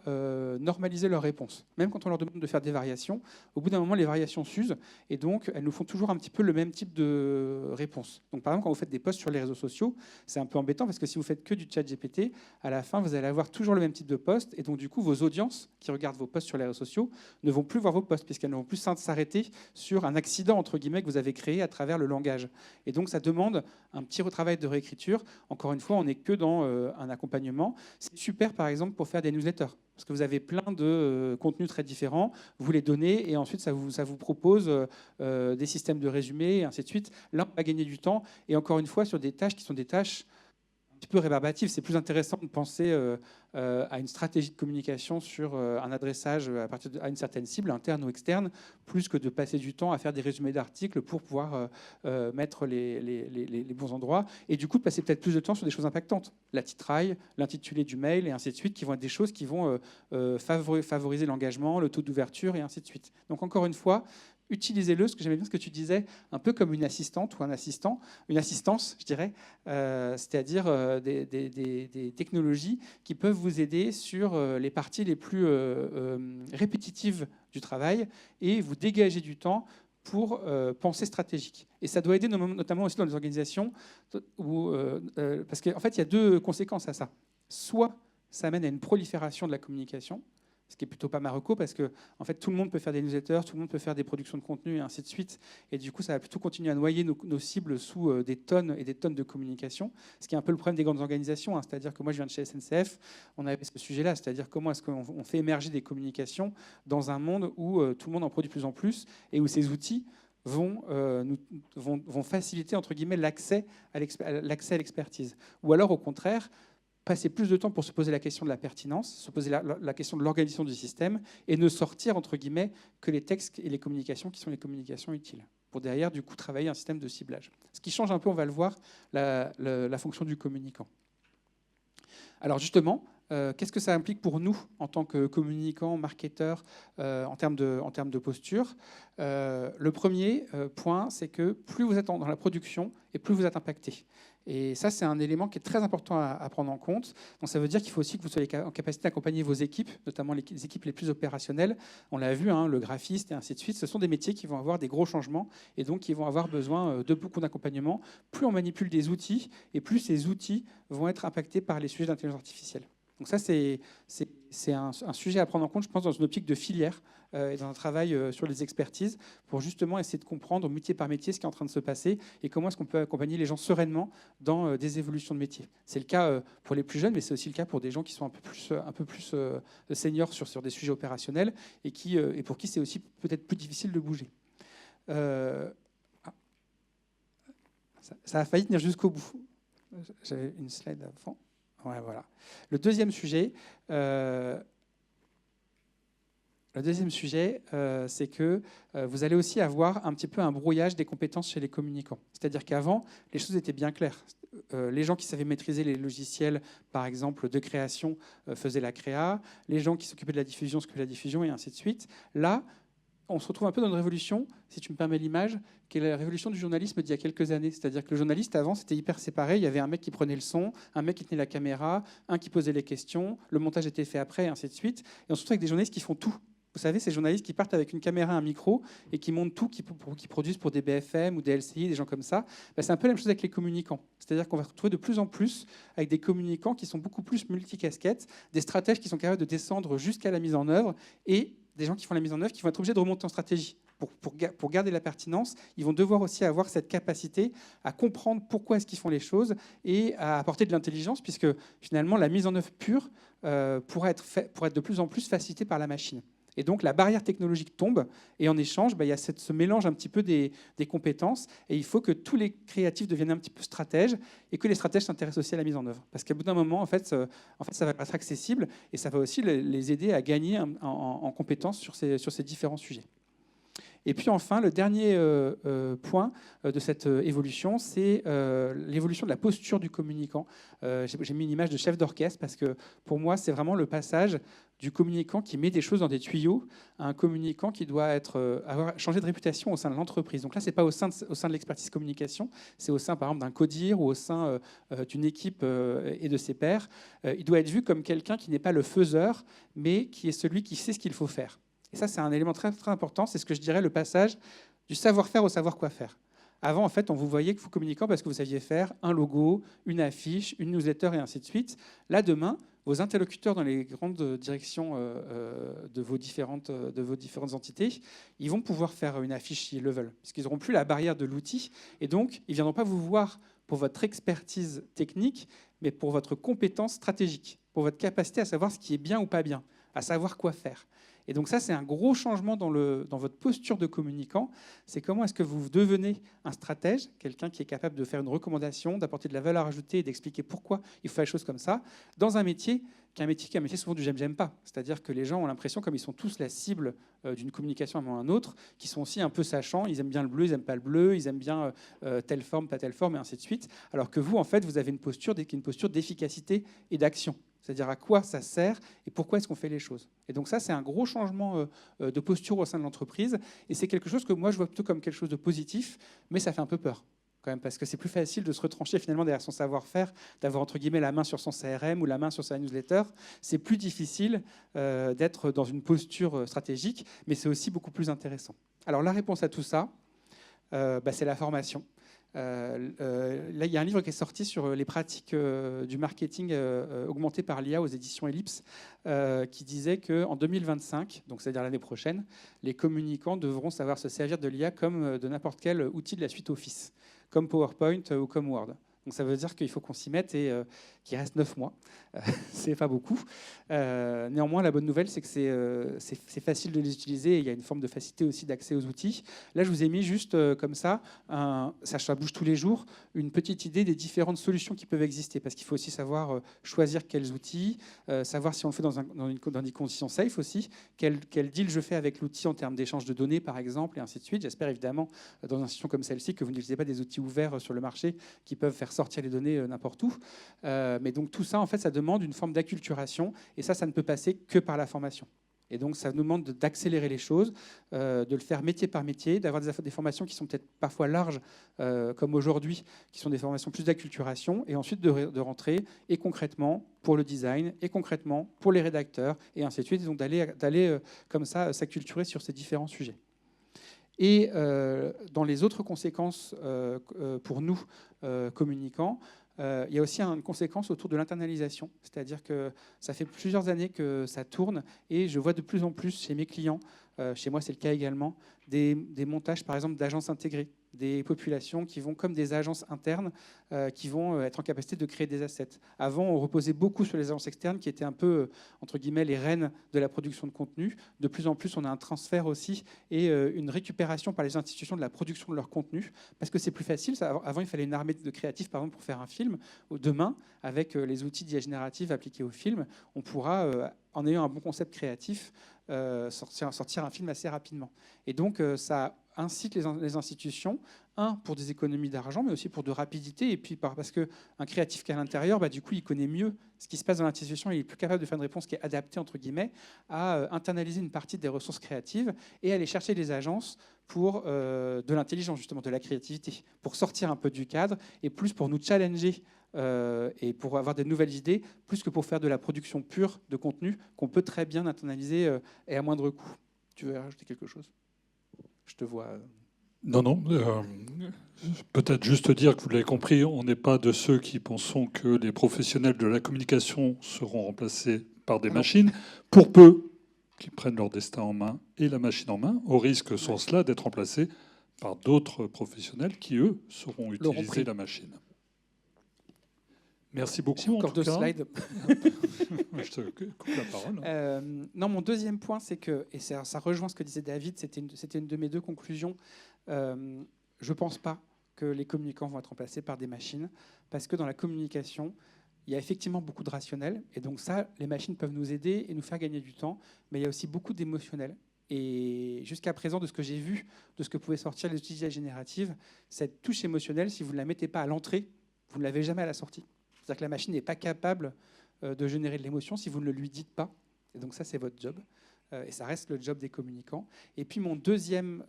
normaliser leurs réponses. Même quand on leur demande de faire des variations, au bout d'un moment, les variations s'usent et donc elles nous font toujours un petit peu le même type de réponse. Donc par exemple, quand vous faites des posts sur les réseaux sociaux, c'est un peu embêtant parce que si vous faites que du chat GPT, à la fin, vous allez avoir toujours le même type de post et donc du coup, vos audiences qui regardent vos posts sur les réseaux sociaux ne vont plus voir vos posts puisqu'elles ne vont plus s'arrêter sur un accident, entre guillemets, que vous avez créé à travers le langage. Et donc ça demande un petit retravail de réécriture. Encore une fois, on n'est que dans un accompagnement. C'est super, par exemple, pour faire des newsletters, parce que vous avez plein de contenus très différents, vous les donnez, et ensuite, ça vous propose des systèmes de résumés, et ainsi de suite. Là, on va gagner du temps, et encore une fois, sur des tâches qui sont des tâches un petit peu rébarbatives. C'est plus intéressant de penser à une stratégie de communication sur un adressage à partir à une certaine cible, interne ou externe, plus que de passer du temps à faire des résumés d'articles pour pouvoir mettre les bons endroits, et du coup de passer peut-être plus de temps sur des choses impactantes, la titraille, l'intitulé du mail, et ainsi de suite, qui vont être des choses qui vont favoriser l'engagement, le taux d'ouverture, et ainsi de suite. Donc encore une fois, utilisez-le, ce que j'aimais bien ce que tu disais, un peu comme une assistante ou un assistant, une assistance, je dirais, c'est-à-dire des technologies qui peuvent vous aider sur les parties les plus répétitives du travail et vous dégager du temps pour penser stratégique. Et ça doit aider notamment aussi dans les organisations, où, parce qu'en fait, il y a deux conséquences à ça. Soit ça amène à une prolifération de la communication, ce qui est plutôt pas Marocco, parce que en fait, tout le monde peut faire des newsletters, tout le monde peut faire des productions de contenu, et ainsi de suite. Et du coup, ça va plutôt continuer à noyer nos cibles sous des tonnes et des tonnes de communication, ce qui est un peu le problème des grandes organisations. C'est-à-dire que moi, je viens de chez SNCF, on avait ce sujet-là, c'est-à-dire comment est-ce qu'on fait émerger des communications dans un monde où tout le monde en produit de plus en plus, et où ces outils vont faciliter, entre guillemets, l'accès à l'expertise. Ou alors, au contraire, passer plus de temps pour se poser la question de la pertinence, se poser la question de l'organisation du système et ne sortir, entre guillemets, que les textes et les communications qui sont les communications utiles, pour derrière, du coup, travailler un système de ciblage. Ce qui change un peu, on va le voir, la fonction du communicant. Alors justement, qu'est-ce que ça implique pour nous en tant que communicants, marketeurs, en termes de posture? Le premier point, c'est que plus vous êtes dans la production et plus vous êtes impacté. Et ça, c'est un élément qui est très important à prendre en compte. Donc ça veut dire qu'il faut aussi que vous soyez en capacité d'accompagner vos équipes, notamment les équipes les plus opérationnelles. On l'a vu, le graphiste et ainsi de suite. Ce sont des métiers qui vont avoir des gros changements et donc qui vont avoir besoin de beaucoup d'accompagnement. Plus on manipule des outils et plus ces outils vont être impactés par les sujets d'intelligence artificielle. Donc ça, c'est un sujet à prendre en compte, je pense, dans une optique de filière et dans un travail sur les expertises pour justement essayer de comprendre métier par métier ce qui est en train de se passer et comment est-ce qu'on peut accompagner les gens sereinement dans des évolutions de métier. C'est le cas pour les plus jeunes, mais c'est aussi le cas pour des gens qui sont un peu plus seniors sur des sujets opérationnels et pour qui c'est aussi peut-être plus difficile de bouger. Ça a failli tenir jusqu'au bout. J'avais une slide avant. Ouais, voilà. Le deuxième sujet, Le deuxième sujet, c'est que vous allez aussi avoir un petit peu un brouillage des compétences chez les communicants. C'est-à-dire qu'avant, les choses étaient bien claires. Les gens qui savaient maîtriser les logiciels, par exemple, de création, faisaient la créa. Les gens qui s'occupaient de la diffusion s'occupaient de la diffusion, et ainsi de suite. Là, on se retrouve un peu dans une révolution, si tu me permets l'image, qui est la révolution du journalisme d'il y a quelques années. C'est-à-dire que le journaliste, avant, c'était hyper séparé. Il y avait un mec qui prenait le son, un mec qui tenait la caméra, un qui posait les questions, le montage était fait après, et ainsi de suite. Et on se retrouve avec des journalistes qui font tout. Vous savez, ces journalistes qui partent avec une caméra, un micro, et qui montent tout, qui produisent pour des BFM ou des LCI, des gens comme ça. Ben, c'est un peu la même chose avec les communicants. C'est-à-dire qu'on va se retrouver de plus en plus avec des communicants qui sont beaucoup plus multicasquettes, des stratèges qui sont capables de descendre jusqu'à la mise en œuvre, et des gens qui font la mise en œuvre qui vont être obligés de remonter en stratégie. Pour garder la pertinence, ils vont devoir aussi avoir cette capacité à comprendre pourquoi est-ce qu'ils font les choses et à apporter de l'intelligence, puisque finalement, la mise en œuvre pure pourra être de plus en plus facilitée par la machine. Et donc, la barrière technologique tombe, et en échange, il y a ce mélange un petit peu des compétences, et il faut que tous les créatifs deviennent un petit peu stratèges, et que les stratèges s'intéressent aussi à la mise en œuvre. Parce qu'à bout d'un moment, en fait, ça va être accessible, et ça va aussi les aider à gagner en compétences sur ces différents sujets. Et puis enfin, le dernier point de cette évolution, c'est l'évolution de la posture du communicant. J'ai mis une image de chef d'orchestre parce que pour moi, c'est vraiment le passage du communicant qui met des choses dans des tuyaux à un communicant qui doit avoir changé de réputation au sein de l'entreprise. Donc là, ce n'est pas au sein de l'expertise communication, c'est au sein, par exemple, d'un codir ou au sein d'une équipe et de ses pairs. Il doit être vu comme quelqu'un qui n'est pas le faiseur, mais qui est celui qui sait ce qu'il faut faire. Et ça, c'est un élément très, très important. C'est ce que je dirais le passage du savoir-faire au savoir quoi faire. Avant, en fait, on vous voyait que vous communiquant parce que vous saviez faire un logo, une affiche, une newsletter et ainsi de suite. Là, demain, vos interlocuteurs dans les grandes directions de vos différentes entités, ils vont pouvoir faire une affiche s'ils le veulent, parce qu'ils n'auront plus la barrière de l'outil. Et donc, ils ne viendront pas vous voir pour votre expertise technique, mais pour votre compétence stratégique, pour votre capacité à savoir ce qui est bien ou pas bien, à savoir quoi faire. Et donc ça, c'est un gros changement dans votre posture de communicant. C'est comment est-ce que vous devenez un stratège, quelqu'un qui est capable de faire une recommandation, d'apporter de la valeur ajoutée et d'expliquer pourquoi il faut faire les choses comme ça, dans un métier qui est un métier souvent du j'aime pas. C'est-à-dire que les gens ont l'impression, comme ils sont tous la cible d'une communication à un autre, qu'ils sont aussi un peu sachants, ils aiment bien le bleu, ils n'aiment pas le bleu, ils aiment bien telle forme, pas telle forme, et ainsi de suite. Alors que vous, en fait, vous avez une posture d'efficacité et d'action. C'est-à-dire à quoi ça sert et pourquoi est-ce qu'on fait les choses. Et donc ça, c'est un gros changement de posture au sein de l'entreprise. Et c'est quelque chose que moi, je vois plutôt comme quelque chose de positif, mais ça fait un peu peur quand même, parce que c'est plus facile de se retrancher finalement derrière son savoir-faire, d'avoir entre guillemets la main sur son CRM ou la main sur sa newsletter. C'est plus difficile d'être dans une posture stratégique, mais c'est aussi beaucoup plus intéressant. Alors la réponse à tout ça, c'est la formation. Là, il y a un livre qui est sorti sur les pratiques du marketing augmenté par l'IA aux éditions Ellipse, qui disait qu'en 2025, donc c'est-à-dire l'année prochaine, les communicants devront savoir se servir de l'IA comme de n'importe quel outil de la suite Office, comme PowerPoint ou comme Word. Donc ça veut dire qu'il faut qu'on s'y mette et qu'il reste 9 mois. C'est pas beaucoup. Néanmoins, la bonne nouvelle, c'est que c'est facile de les utiliser et il y a une forme de facilité aussi d'accès aux outils. Là, je vous ai mis juste comme ça, ça bouge tous les jours, une petite idée des différentes solutions qui peuvent exister, parce qu'il faut aussi savoir choisir quels outils, savoir si on le fait dans des conditions safe aussi, quel deal je fais avec l'outil en termes d'échange de données, par exemple, et ainsi de suite. J'espère évidemment, dans une institution comme celle-ci, que vous n'utilisez pas des outils ouverts sur le marché qui peuvent faire sortir les données n'importe où. Mais donc tout ça, en fait, ça demande une forme d'acculturation, et ça ne peut passer que par la formation. Et donc ça nous demande d'accélérer les choses, de le faire métier par métier, d'avoir des formations qui sont peut-être parfois larges, comme aujourd'hui, qui sont des formations plus d'acculturation, et ensuite de rentrer, et concrètement, pour le design, et concrètement, pour les rédacteurs, et ainsi de suite, et donc d'aller comme ça s'acculturer sur ces différents sujets. Et dans les autres conséquences pour nous, communicants, il y a aussi une conséquence autour de l'internalisation. C'est-à-dire que ça fait plusieurs années que ça tourne et je vois de plus en plus chez mes clients, chez moi c'est le cas également, des montages par exemple d'agences intégrées, des populations qui vont, comme des agences internes, qui vont être en capacité de créer des assets. Avant, on reposait beaucoup sur les agences externes qui étaient un peu, entre guillemets, les reines de la production de contenu. De plus en plus, on a un transfert aussi et une récupération par les institutions de la production de leur contenu, parce que c'est plus facile. Avant, il fallait une armée de créatifs, par exemple, pour faire un film. Demain, avec les outils d'IA générative appliqués au film, on pourra, en ayant un bon concept créatif, sortir un film assez rapidement. Et donc, ça incite les institutions, pour des économies d'argent, mais aussi pour de rapidité, et puis parce qu'un créatif qui est à l'intérieur, du coup, il connaît mieux ce qui se passe dans l'institution, et il est plus capable de faire une réponse qui est adaptée, entre guillemets, à internaliser une partie des ressources créatives et aller chercher des agences pour de l'intelligence, justement, de la créativité, pour sortir un peu du cadre, et plus pour nous challenger et pour avoir des nouvelles idées, plus que pour faire de la production pure de contenu qu'on peut très bien internaliser et à moindre coût. Tu veux rajouter quelque chose ? Je te vois. Non. Peut-être juste dire que vous l'avez compris, on n'est pas de ceux qui pensons que les professionnels de la communication seront remplacés par des machines, pour peu qu'ils prennent leur destin en main et la machine en main, au risque, sans cela, d'être remplacés par d'autres professionnels qui, eux, sauront utiliser la machine. Merci beaucoup. J'ai encore 2 slides. Je te coupe la parole. Non, mon deuxième point, c'est que, et ça rejoint ce que disait David, c'était une de mes 2 conclusions. Je ne pense pas que les communicants vont être remplacés par des machines, parce que dans la communication, il y a effectivement beaucoup de rationnel, et donc ça, les machines peuvent nous aider et nous faire gagner du temps, mais il y a aussi beaucoup d'émotionnel. Et jusqu'à présent, de ce que j'ai vu, de ce que pouvaient sortir les outils d'IA générative, cette touche émotionnelle, si vous ne la mettez pas à l'entrée, vous ne l'avez jamais à la sortie. C'est-à-dire que la machine n'est pas capable de générer de l'émotion si vous ne le lui dites pas. Et donc ça, c'est votre job. Et ça reste le job des communicants. Et puis ma deuxième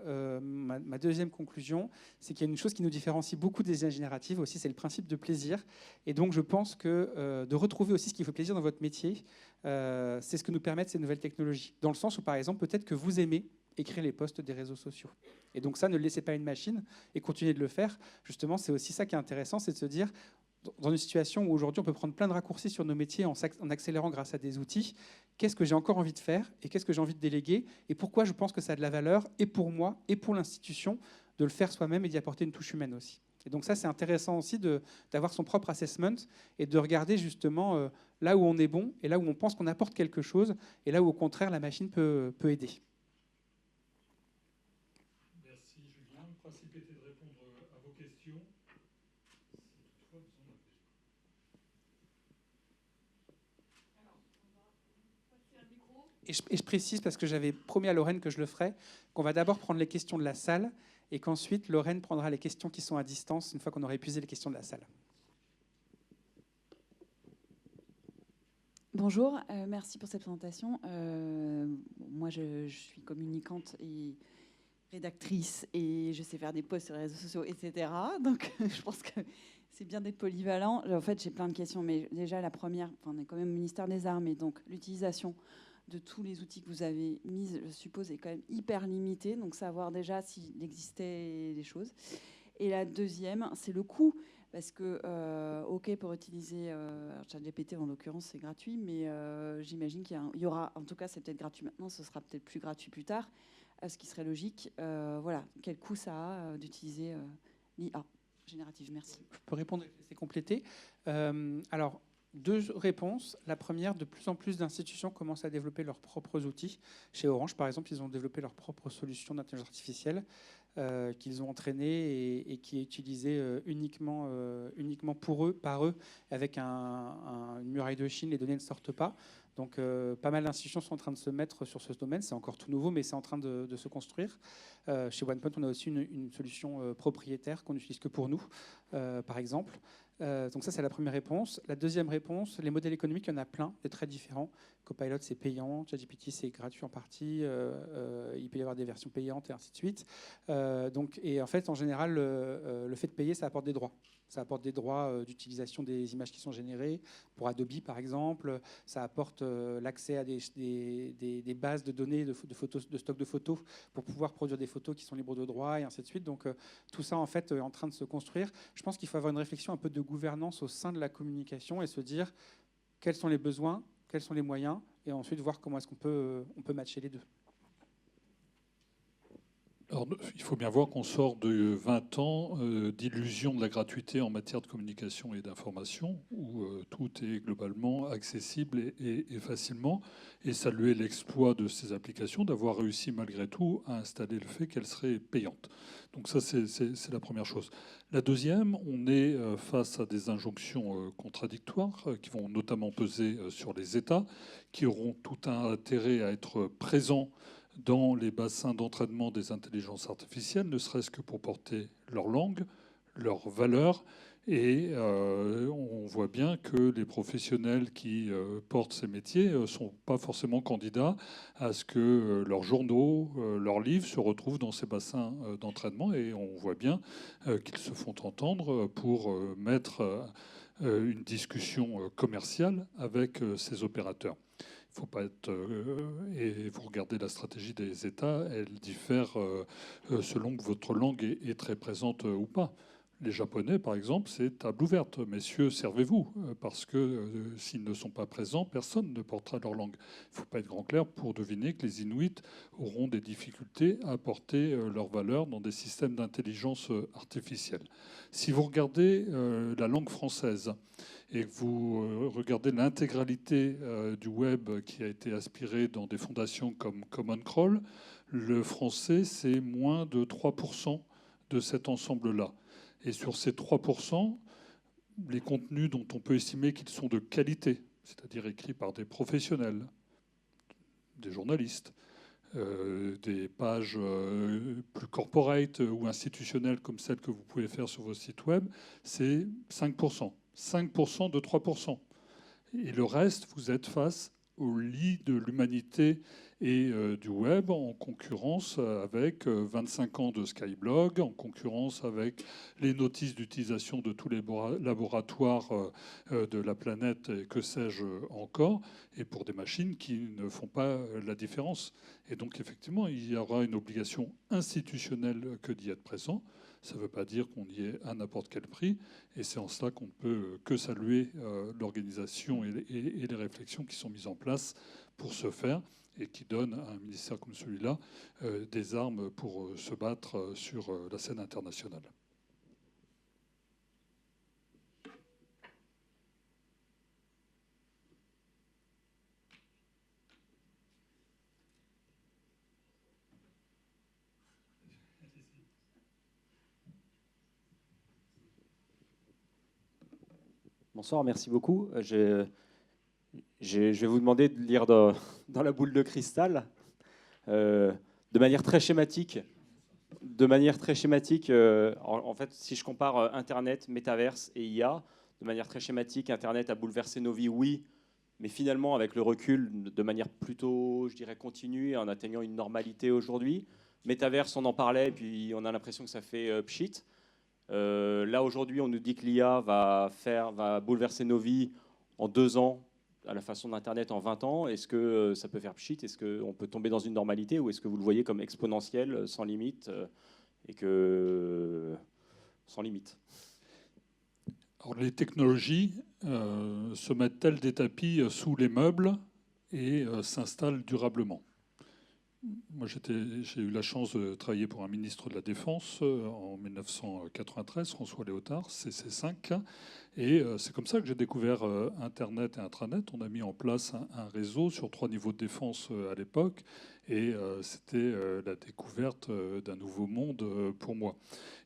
conclusion, c'est qu'il y a une chose qui nous différencie beaucoup des IA génératives aussi, c'est le principe de plaisir. Et donc je pense que de retrouver aussi ce qui fait plaisir dans votre métier, c'est ce que nous permettent ces nouvelles technologies. Dans le sens où, par exemple, peut-être que vous aimez écrire les posts des réseaux sociaux. Et donc ça, ne le laissez pas à une machine et continuez de le faire. Justement, c'est aussi ça qui est intéressant, c'est de se dire, dans une situation où aujourd'hui on peut prendre plein de raccourcis sur nos métiers en accélérant grâce à des outils, qu'est-ce que j'ai encore envie de faire et qu'est-ce que j'ai envie de déléguer et pourquoi je pense que ça a de la valeur et pour moi et pour l'institution de le faire soi-même et d'y apporter une touche humaine aussi. Et donc ça, c'est intéressant aussi d'avoir son propre assessment et de regarder justement là où on est bon et là où on pense qu'on apporte quelque chose et là où au contraire la machine peut aider. Merci Julien. Le principe était de répondre à vos questions. Et je précise, parce que j'avais promis à Lorraine que je le ferais, qu'on va d'abord prendre les questions de la salle et qu'ensuite Lorraine prendra les questions qui sont à distance une fois qu'on aura épuisé les questions de la salle. Bonjour, merci pour cette présentation. Moi, je suis communicante et rédactrice et je sais faire des posts sur les réseaux sociaux, etc. Donc, je pense que c'est bien d'être polyvalent. En fait, j'ai plein de questions, mais déjà, la première, on est quand même au ministère des Armées, donc l'utilisation de tous les outils que vous avez mis, je suppose, est quand même hyper limitée. Donc, savoir déjà s'il existait des choses. Et la deuxième, c'est le coût. Parce que, OK, pour utiliser ChatGPT, en l'occurrence, c'est gratuit, mais j'imagine qu'il y aura, en tout cas, c'est peut-être gratuit maintenant, ce sera peut-être plus gratuit plus tard, ce qui serait logique. Voilà, quel coût ça a d'utiliser l'IA générative? Merci. Je peux répondre et laisser compléter. Alors, 2 réponses. La première, de plus en plus d'institutions commencent à développer leurs propres outils. Chez Orange, par exemple, ils ont développé leur propre solution d'intelligence artificielle qu'ils ont entraînée et qui est utilisée uniquement pour eux, par eux, avec une muraille de Chine. Les données ne sortent pas. Donc, pas mal d'institutions sont en train de se mettre sur ce domaine. C'est encore tout nouveau, mais c'est en train de se construire. Chez OnePoint, on a aussi une solution propriétaire qu'on n'utilise que pour nous, par exemple. Donc ça, c'est la première réponse. La deuxième réponse, les modèles économiques, il y en a plein, des très différents. Copilot, c'est payant. ChatGPT, c'est gratuit en partie. Il peut y avoir des versions payantes et ainsi de suite. Et en fait, en général, le fait de payer, ça apporte des droits. Ça apporte des droits d'utilisation des images qui sont générées. Pour Adobe, par exemple, ça apporte l'accès à des bases de données, de stock de photos, pour pouvoir produire des photos qui sont libres de droit, et ainsi de suite. Donc, tout ça, en fait, est en train de se construire. Je pense qu'il faut avoir une réflexion un peu de gouvernance au sein de la communication et se dire quels sont les besoins, quels sont les moyens, et ensuite voir comment est-ce qu'on peut matcher les deux. Alors, il faut bien voir qu'on sort de 20 ans d'illusion de la gratuité en matière de communication et d'information, où tout est globalement accessible et facilement. Et saluer l'exploit de ces applications, d'avoir réussi malgré tout à installer le fait qu'elles seraient payantes. Donc ça, c'est la première chose. La deuxième, on est face à des injonctions contradictoires qui vont notamment peser sur les États, qui auront tout un intérêt à être présents dans les bassins d'entraînement des intelligences artificielles, ne serait-ce que pour porter leur langue, leurs valeurs. Et on voit bien que les professionnels qui portent ces métiers ne sont pas forcément candidats à ce que leurs journaux, leurs livres se retrouvent dans ces bassins d'entraînement. Et on voit bien qu'ils se font entendre pour mettre une discussion commerciale avec ces opérateurs. Il faut pas être. Et vous regardez la stratégie des États, elle diffère selon que votre langue est très présente ou pas. Les Japonais, par exemple, c'est table ouverte. Messieurs, servez-vous, parce que s'ils ne sont pas présents, personne ne portera leur langue. Il ne faut pas être grand clair pour deviner que les Inuits auront des difficultés à porter leurs valeurs dans des systèmes d'intelligence artificielle. Si vous regardez la langue française, et que vous regardez l'intégralité du web qui a été aspiré dans des fondations comme Common Crawl, le français, c'est moins de 3% de cet ensemble-là. Et sur ces 3%, les contenus dont on peut estimer qu'ils sont de qualité, c'est-à-dire écrits par des professionnels, des journalistes, des pages plus corporate ou institutionnelles comme celles que vous pouvez faire sur vos sites web, c'est 5%. 5% de 3%. Et le reste, vous êtes face au lit de l'humanité et du web, en concurrence avec 25 ans de Skyblog, en concurrence avec les notices d'utilisation de tous les laboratoires de la planète, et que sais-je encore, et pour des machines qui ne font pas la différence. Et donc, effectivement, il y aura une obligation institutionnelle que d'y être présent. Ça ne veut pas dire qu'on y est à n'importe quel prix. Et c'est en cela qu'on ne peut que saluer l'organisation et les réflexions qui sont mises en place pour ce faire et qui donnent à un ministère comme celui-là des armes pour se battre sur la scène internationale. Bonsoir, merci beaucoup. Je vais vous demander de lire dans la boule de cristal, de manière très schématique. En fait, si je compare Internet, Métaverse et IA, de manière très schématique, Internet a bouleversé nos vies, oui, mais finalement, avec le recul, de manière plutôt, je dirais, continue, en atteignant une normalité aujourd'hui. Métaverse, on en parlait, et puis on a l'impression que ça fait pchit. Là, aujourd'hui, on nous dit que l'IA va bouleverser nos vies en 2 ans, à la façon d'Internet en 20 ans. Est-ce que ça peut faire pchit? Est-ce qu'on peut tomber dans une normalité? Ou est-ce que vous le voyez comme exponentiel, sans limite, et que sans limite? Alors, les technologies se mettent-elles des tapis sous les meubles et s'installent durablement? Moi, j'ai eu la chance de travailler pour un ministre de la Défense en 1993, François Léotard, CC5. Et c'est comme ça que j'ai découvert Internet et Intranet. On a mis en place un réseau sur 3 niveaux de défense à l'époque. Et c'était la découverte d'un nouveau monde pour moi.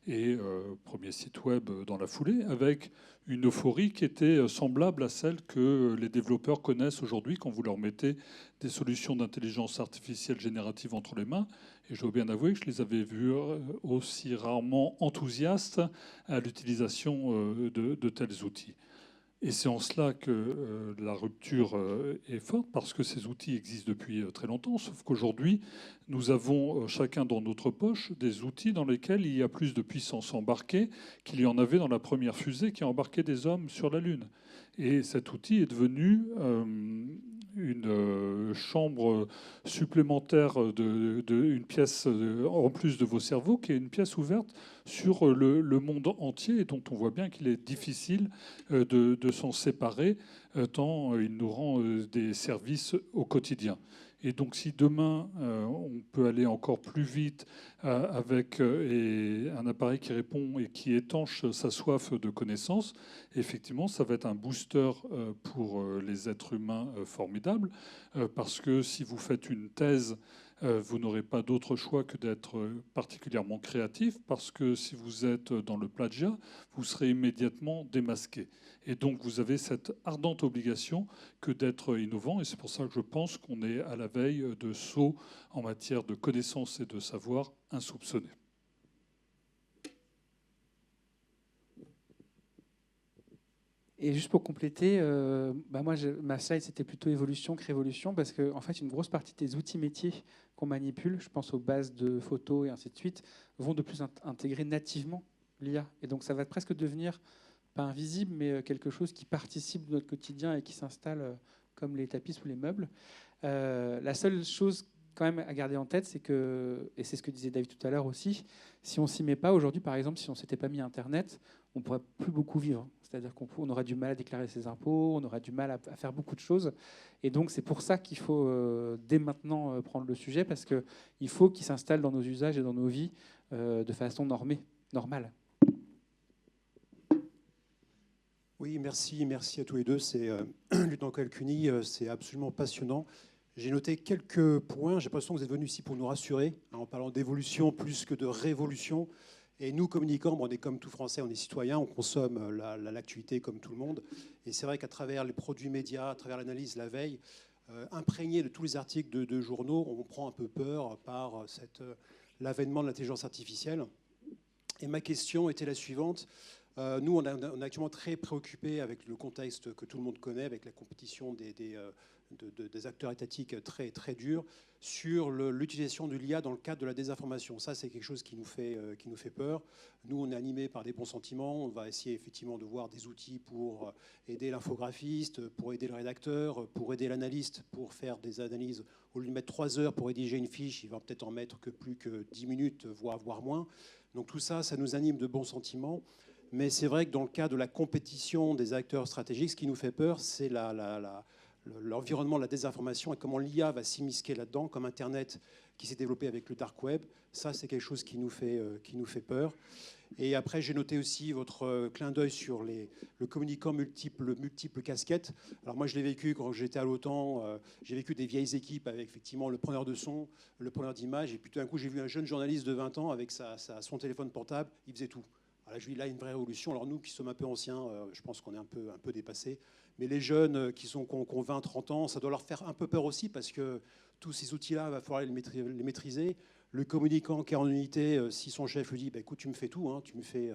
Et premier site web dans la foulée, avec une euphorie qui était semblable à celle que les développeurs connaissent aujourd'hui quand vous leur mettez des solutions d'intelligence artificielle générative entre les mains. Et je dois bien avouer que je les avais vus aussi rarement enthousiastes à l'utilisation de tels outils. Et c'est en cela que la rupture est forte, parce que ces outils existent depuis très longtemps, sauf qu'aujourd'hui, nous avons chacun dans notre poche des outils dans lesquels il y a plus de puissance embarquée qu'il y en avait dans la première fusée qui a embarqué des hommes sur la Lune. Et cet outil est devenu une chambre supplémentaire, une pièce en plus de vos cerveaux, qui est une pièce ouverte sur le monde entier, et dont on voit bien qu'il est difficile de s'en séparer, tant il nous rend des services au quotidien. Et donc si demain, on peut aller encore plus vite avec un appareil qui répond et qui étanche sa soif de connaissances, effectivement, ça va être un booster pour les êtres humains formidable, parce que si vous faites une thèse, vous n'aurez pas d'autre choix que d'être particulièrement créatif, parce que si vous êtes dans le plagiat, vous serez immédiatement démasqué. Et donc vous avez cette ardente obligation que d'être innovant, et c'est pour ça que je pense qu'on est à la veille de sauts en matière de connaissances et de savoir insoupçonnés. Et juste pour compléter, ma slide, c'était plutôt évolution que révolution, parce qu'en fait, une grosse partie des outils métiers qu'on manipule, je pense aux bases de photos et ainsi de suite, vont de plus intégrer nativement l'IA. Et donc, ça va presque devenir, pas invisible, mais quelque chose qui participe de notre quotidien et qui s'installe comme les tapis sous les meubles. La seule chose quand même à garder en tête, c'est que, et c'est ce que disait David tout à l'heure aussi, si on ne s'y met pas aujourd'hui, par exemple, si on ne s'était pas mis à Internet, on ne pourrait plus beaucoup vivre. C'est-à-dire qu'on aurait du mal à déclarer ses impôts, on aurait du mal à faire beaucoup de choses. Et donc, c'est pour ça qu'il faut dès maintenant prendre le sujet, parce qu'il faut qu'il s'installe dans nos usages et dans nos vies de façon normale. Oui, merci à tous les deux. C'est Lieutenant-colonel Cuny, c'est absolument passionnant. J'ai noté quelques points. J'ai l'impression que vous êtes venus ici pour nous rassurer, en parlant d'évolution plus que de révolution. Et nous, communicants, on est comme tout Français, on est citoyens, on consomme l'actualité comme tout le monde. Et c'est vrai qu'à travers les produits médias, à travers l'analyse, la veille, imprégné de tous les articles de journaux, on prend un peu peur par l'avènement de l'intelligence artificielle. Et ma question était la suivante. Nous, on est actuellement très préoccupés avec le contexte que tout le monde connaît, avec la compétition des acteurs étatiques très, très durs, sur l'utilisation de l'IA dans le cadre de la désinformation. Ça, c'est quelque chose qui nous fait peur. Nous, on est animés par des bons sentiments. On va essayer effectivement de voir des outils pour aider l'infographiste, pour aider le rédacteur, pour aider l'analyste, pour faire des analyses. Au lieu de mettre 3 heures pour rédiger une fiche, il va peut-être en mettre que plus que 10 minutes, voire moins. Donc tout ça, ça nous anime de bons sentiments. Mais c'est vrai que dans le cas de la compétition des acteurs stratégiques, ce qui nous fait peur, c'est l'environnement de la désinformation et comment l'IA va s'immiscer là-dedans, comme Internet qui s'est développé avec le dark web. Ça, c'est quelque chose qui nous fait peur. Et après, j'ai noté aussi votre clin d'œil sur le communicant multiple casquettes. Alors moi, je l'ai vécu quand j'étais à l'OTAN. J'ai vécu des vieilles équipes avec effectivement le preneur de son, le preneur d'image. Et puis tout d'un coup, j'ai vu un jeune journaliste de 20 ans avec son téléphone portable. Il faisait tout. Alors, je dis là, une vraie révolution. Alors nous qui sommes un peu anciens, je pense qu'on est un peu dépassés. Mais les jeunes qui ont 20, 30 ans, ça doit leur faire un peu peur aussi parce que tous ces outils-là, il va falloir les maîtriser. Le communicant qui est en unité, si son chef lui dit bah, « écoute, tu me fais tout, hein, tu me fais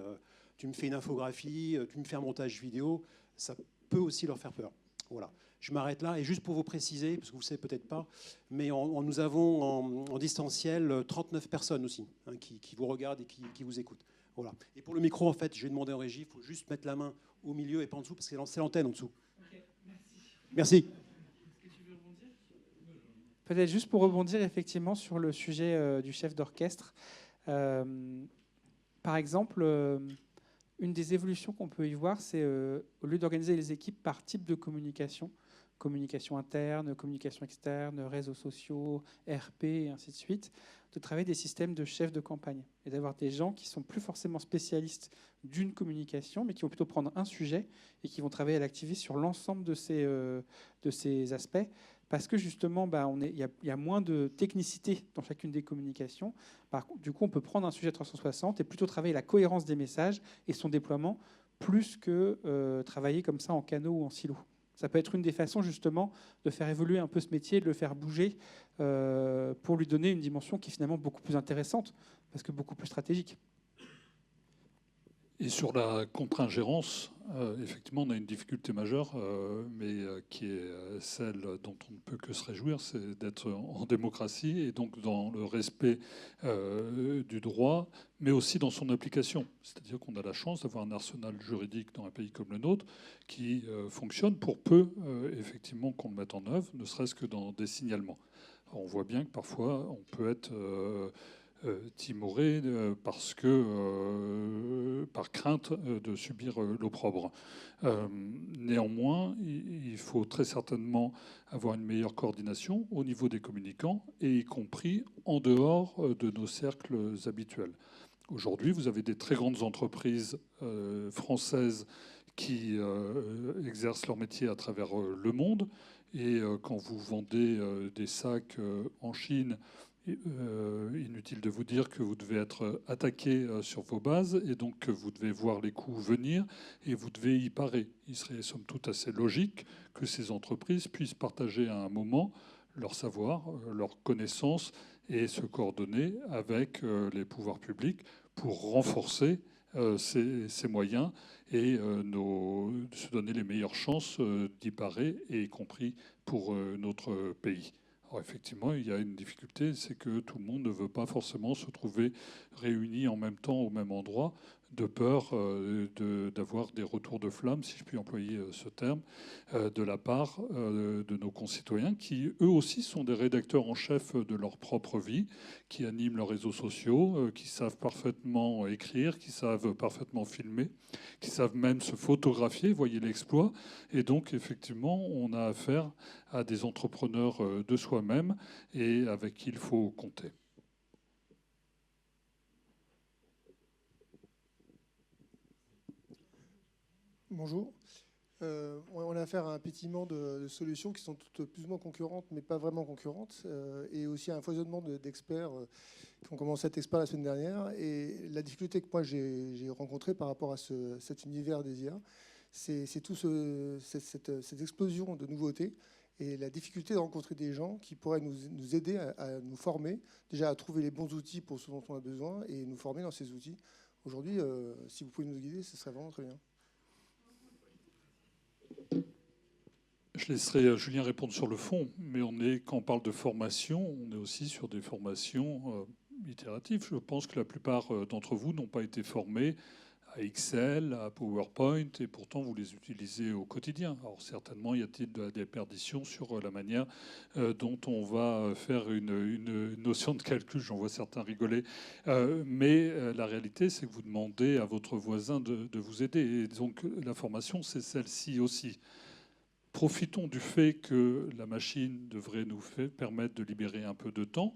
une infographie, tu me fais un montage vidéo », ça peut aussi leur faire peur. Voilà. Je m'arrête là. Et juste pour vous préciser, parce que vous ne savez peut-être pas, mais nous avons en distanciel 39 personnes aussi hein, qui vous regardent et qui vous écoutent. Voilà. Et pour le micro, en fait, j'ai demandé en régie, il faut juste mettre la main au milieu et pas en dessous, parce que c'est l'antenne en dessous. Okay, merci. Peut-être juste pour rebondir effectivement sur le sujet du chef d'orchestre. Par exemple, une des évolutions qu'on peut y voir, c'est au lieu d'organiser les équipes par type de communication interne, communication externe, réseaux sociaux, RP et ainsi de suite, de travailler des systèmes de chefs de campagne et d'avoir des gens qui sont plus forcément spécialistes d'une communication, mais qui vont plutôt prendre un sujet et qui vont travailler à l'activiste sur l'ensemble de ces aspects, parce que justement, il y a moins de technicité dans chacune des communications. Du coup, on peut prendre un sujet 360 et plutôt travailler la cohérence des messages et son déploiement, plus que travailler comme ça en canaux ou en silos. Ça peut être une des façons justement de faire évoluer un peu ce métier, de le faire bouger pour lui donner une dimension qui est finalement beaucoup plus intéressante, parce que beaucoup plus stratégique. Et sur la contre-ingérence, effectivement, on a une difficulté majeure, mais qui est celle dont on ne peut que se réjouir, c'est d'être en démocratie et donc dans le respect du droit, mais aussi dans son application. C'est-à-dire qu'on a la chance d'avoir un arsenal juridique dans un pays comme le nôtre qui fonctionne pour peu, effectivement, qu'on le mette en œuvre, ne serait-ce que dans des signalements. Alors, on voit bien que parfois, on peut être timorés par crainte de subir l'opprobre. Néanmoins, il faut très certainement avoir une meilleure coordination au niveau des communicants, et y compris en dehors de nos cercles habituels. Aujourd'hui, vous avez des très grandes entreprises françaises qui exercent leur métier à travers le monde. Et quand vous vendez des sacs en Chine, inutile de vous dire que vous devez être attaqué sur vos bases, et donc que vous devez voir les coûts venir et vous devez y parer. Il serait somme toute assez logique que ces entreprises puissent partager à un moment leur savoir, leurs connaissances et se coordonner avec les pouvoirs publics pour renforcer ces moyens et se donner les meilleures chances d'y parer, et y compris pour notre pays. Alors effectivement, il y a une difficulté, c'est que tout le monde ne veut pas forcément se trouver réunis en même temps au même endroit, de peur d'avoir des retours de flamme, si je puis employer ce terme, de la part de nos concitoyens, qui eux aussi sont des rédacteurs en chef de leur propre vie, qui animent leurs réseaux sociaux, qui savent parfaitement écrire, qui savent parfaitement filmer, qui savent même se photographier, voyez l'exploit. Et donc effectivement, on a affaire à des entrepreneurs de soi-même et avec qui il faut compter. Bonjour. On a affaire à un pétillement de solutions qui sont toutes plus ou moins concurrentes, mais pas vraiment concurrentes, et aussi à un foisonnement d'experts qui ont commencé à être experts la semaine dernière. Et la difficulté que moi j'ai rencontrée par rapport à cet univers des IA, c'est tout cette explosion de nouveautés et la difficulté de rencontrer des gens qui pourraient nous aider à nous former, déjà à trouver les bons outils pour ce dont on a besoin et nous former dans ces outils. Aujourd'hui, si vous pouvez nous guider, ce serait vraiment très bien. Je laisserai Julien répondre sur le fond, mais quand on parle de formation, on est aussi sur des formations itératives. Je pense que la plupart d'entre vous n'ont pas été formés à Excel, à PowerPoint, et pourtant vous les utilisez au quotidien. Alors certainement, y a-t-il des perditions sur la manière dont on va faire une notion de calcul. J'en vois certains rigoler. Mais la réalité, c'est que vous demandez à votre voisin de vous aider. Et donc la formation, c'est celle-ci aussi. Profitons du fait que la machine devrait nous permettre de libérer un peu de temps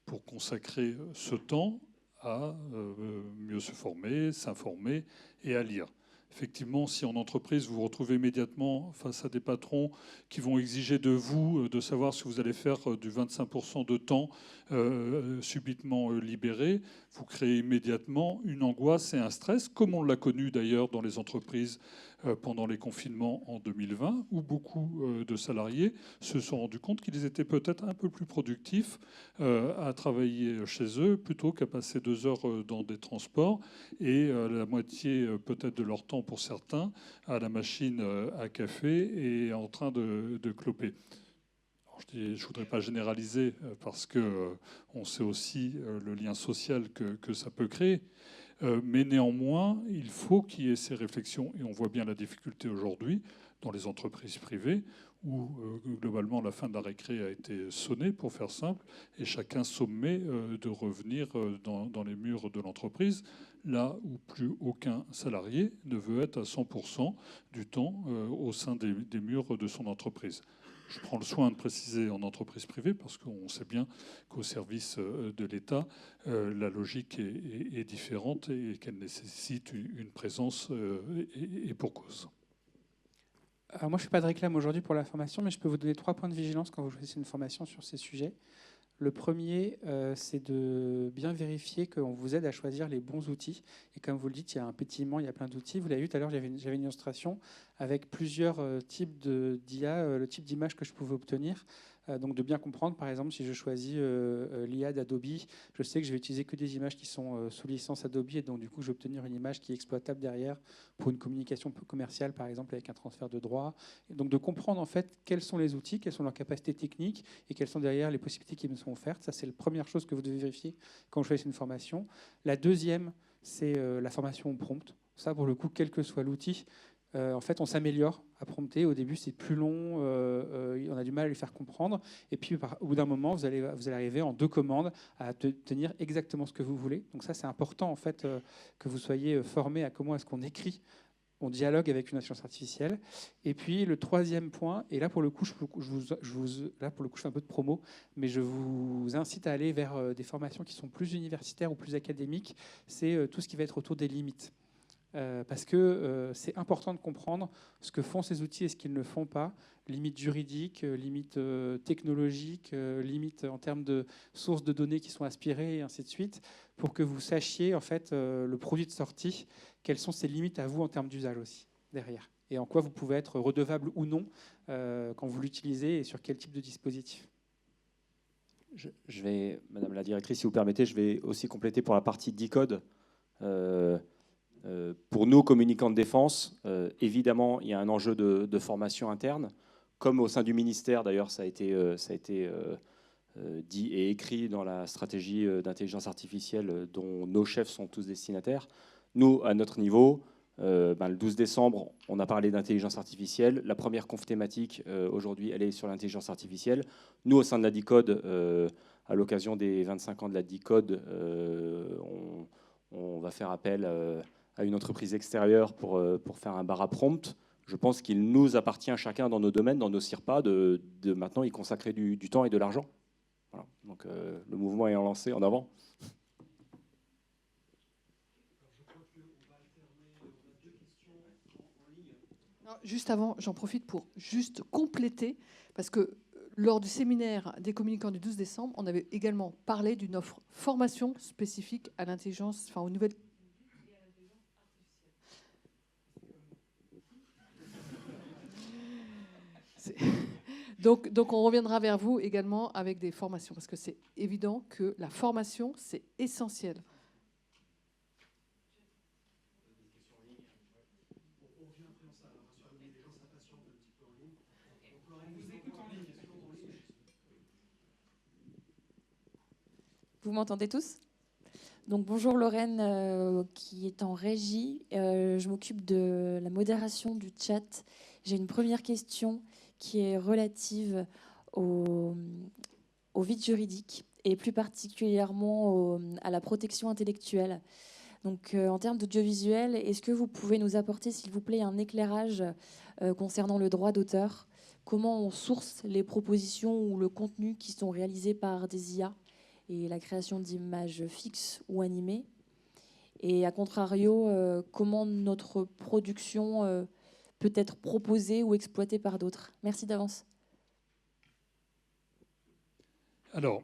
pour consacrer ce temps à mieux se former, s'informer et à lire. Effectivement, si en entreprise, vous vous retrouvez immédiatement face à des patrons qui vont exiger de vous de savoir si vous allez faire du 25% de temps subitement libéré, vous créez immédiatement une angoisse et un stress, comme on l'a connu d'ailleurs dans les entreprises pendant les confinements en 2020, où beaucoup de salariés se sont rendus compte qu'ils étaient peut-être un peu plus productifs à travailler chez eux plutôt qu'à passer 2 heures dans des transports et la moitié peut-être de leur temps pour certains à la machine à café et en train de cloper. Je ne voudrais pas généraliser parce qu'on sait aussi le lien social que ça peut créer. Mais néanmoins, il faut qu'il y ait ces réflexions. Et on voit bien la difficulté aujourd'hui dans les entreprises privées où globalement la fin de la récré a été sonnée, pour faire simple, et chacun sommet de revenir dans les murs de l'entreprise, là où plus aucun salarié ne veut être à 100% du temps au sein des murs de son entreprise. Je prends le soin de préciser en entreprise privée parce qu'on sait bien qu'au service de l'État, la logique est différente et qu'elle nécessite une présence et pour cause. Moi, je ne fais pas de réclame aujourd'hui pour la formation, mais je peux vous donner 3 points de vigilance quand vous choisissez une formation sur ces sujets. Le premier, c'est de bien vérifier qu'on vous aide à choisir les bons outils. Et comme vous le dites, il y a un pétillement, il y a plein d'outils. Vous l'avez vu tout à l'heure, j'avais une illustration avec plusieurs types d'IA, le type d'image que je pouvais obtenir. Donc de bien comprendre, par exemple, si je choisis l'IA d'Adobe, je sais que je vais utiliser que des images qui sont sous licence Adobe, et donc du coup, je vais obtenir une image qui est exploitable derrière pour une communication commerciale, par exemple, avec un transfert de droits. Et donc de comprendre en fait quels sont les outils, quelles sont leurs capacités techniques et quelles sont derrière les possibilités qui me sont offertes. Ça, c'est la première chose que vous devez vérifier quand vous choisissez une formation. La deuxième, c'est la formation au prompt. Ça, pour le coup, quel que soit l'outil, en fait, on s'améliore à prompter. Au début, c'est plus long, on a du mal à lui faire comprendre. Et puis, au bout d'un moment, vous allez arriver en 2 commandes à tenir exactement ce que vous voulez. Donc ça, c'est important, en fait, que vous soyez formé à comment est-ce qu'on écrit. On dialogue avec une intelligence artificielle. Et puis, le 3e point, et là, pour le coup, là, pour le coup, je fais un peu de promo, mais je vous incite à aller vers des formations qui sont plus universitaires ou plus académiques. C'est tout ce qui va être autour des limites. Parce que c'est important de comprendre ce que font ces outils et ce qu'ils ne font pas, limites juridiques, limites technologiques, limites en termes de sources de données qui sont aspirées, et ainsi de suite, pour que vous sachiez en fait le produit de sortie, quelles sont ses limites à vous en termes d'usage aussi, derrière, et en quoi vous pouvez être redevable ou non quand vous l'utilisez et sur quel type de dispositif. Je vais, Madame la directrice, si vous permettez, je vais aussi compléter pour la partie DICODE. Pour nous, communicants de défense, évidemment, il y a un enjeu de formation interne. Comme au sein du ministère, d'ailleurs, ça a été dit et écrit dans la stratégie d'intelligence artificielle dont nos chefs sont tous destinataires. Nous, à notre niveau, le 12 décembre, on a parlé d'intelligence artificielle. La première conf thématique, aujourd'hui, elle est sur l'intelligence artificielle. Nous, au sein de la DICODE, à l'occasion des 25 ans de la DICODE, on va faire appel à une entreprise extérieure pour faire un bar à prompt. Je pense qu'il nous appartient chacun dans nos domaines, dans nos CIRPA, de maintenant y consacrer du temps et de l'argent. Voilà. Donc le mouvement est lancé, en avant. Juste avant, j'en profite pour juste compléter, parce que lors du séminaire des communicants du 12 décembre, on avait également parlé d'une offre formation spécifique à l'intelligence, enfin aux nouvelles. Donc on reviendra vers vous également avec des formations, parce que c'est évident que la formation, c'est essentiel. Vous m'entendez tous ? Donc bonjour Lorraine, qui est en régie. Je m'occupe de la modération du chat. J'ai une première question qui est relative au vide juridique et plus particulièrement à la protection intellectuelle. Donc en termes d'audiovisuel, est-ce que vous pouvez nous apporter, s'il vous plaît, un éclairage concernant le droit d'auteur ? Comment on source les propositions ou le contenu qui sont réalisés par des IA et la création d'images fixes ou animées. Et à contrario, comment notre production peut être proposée ou exploitée par d'autres. Merci d'avance. Alors,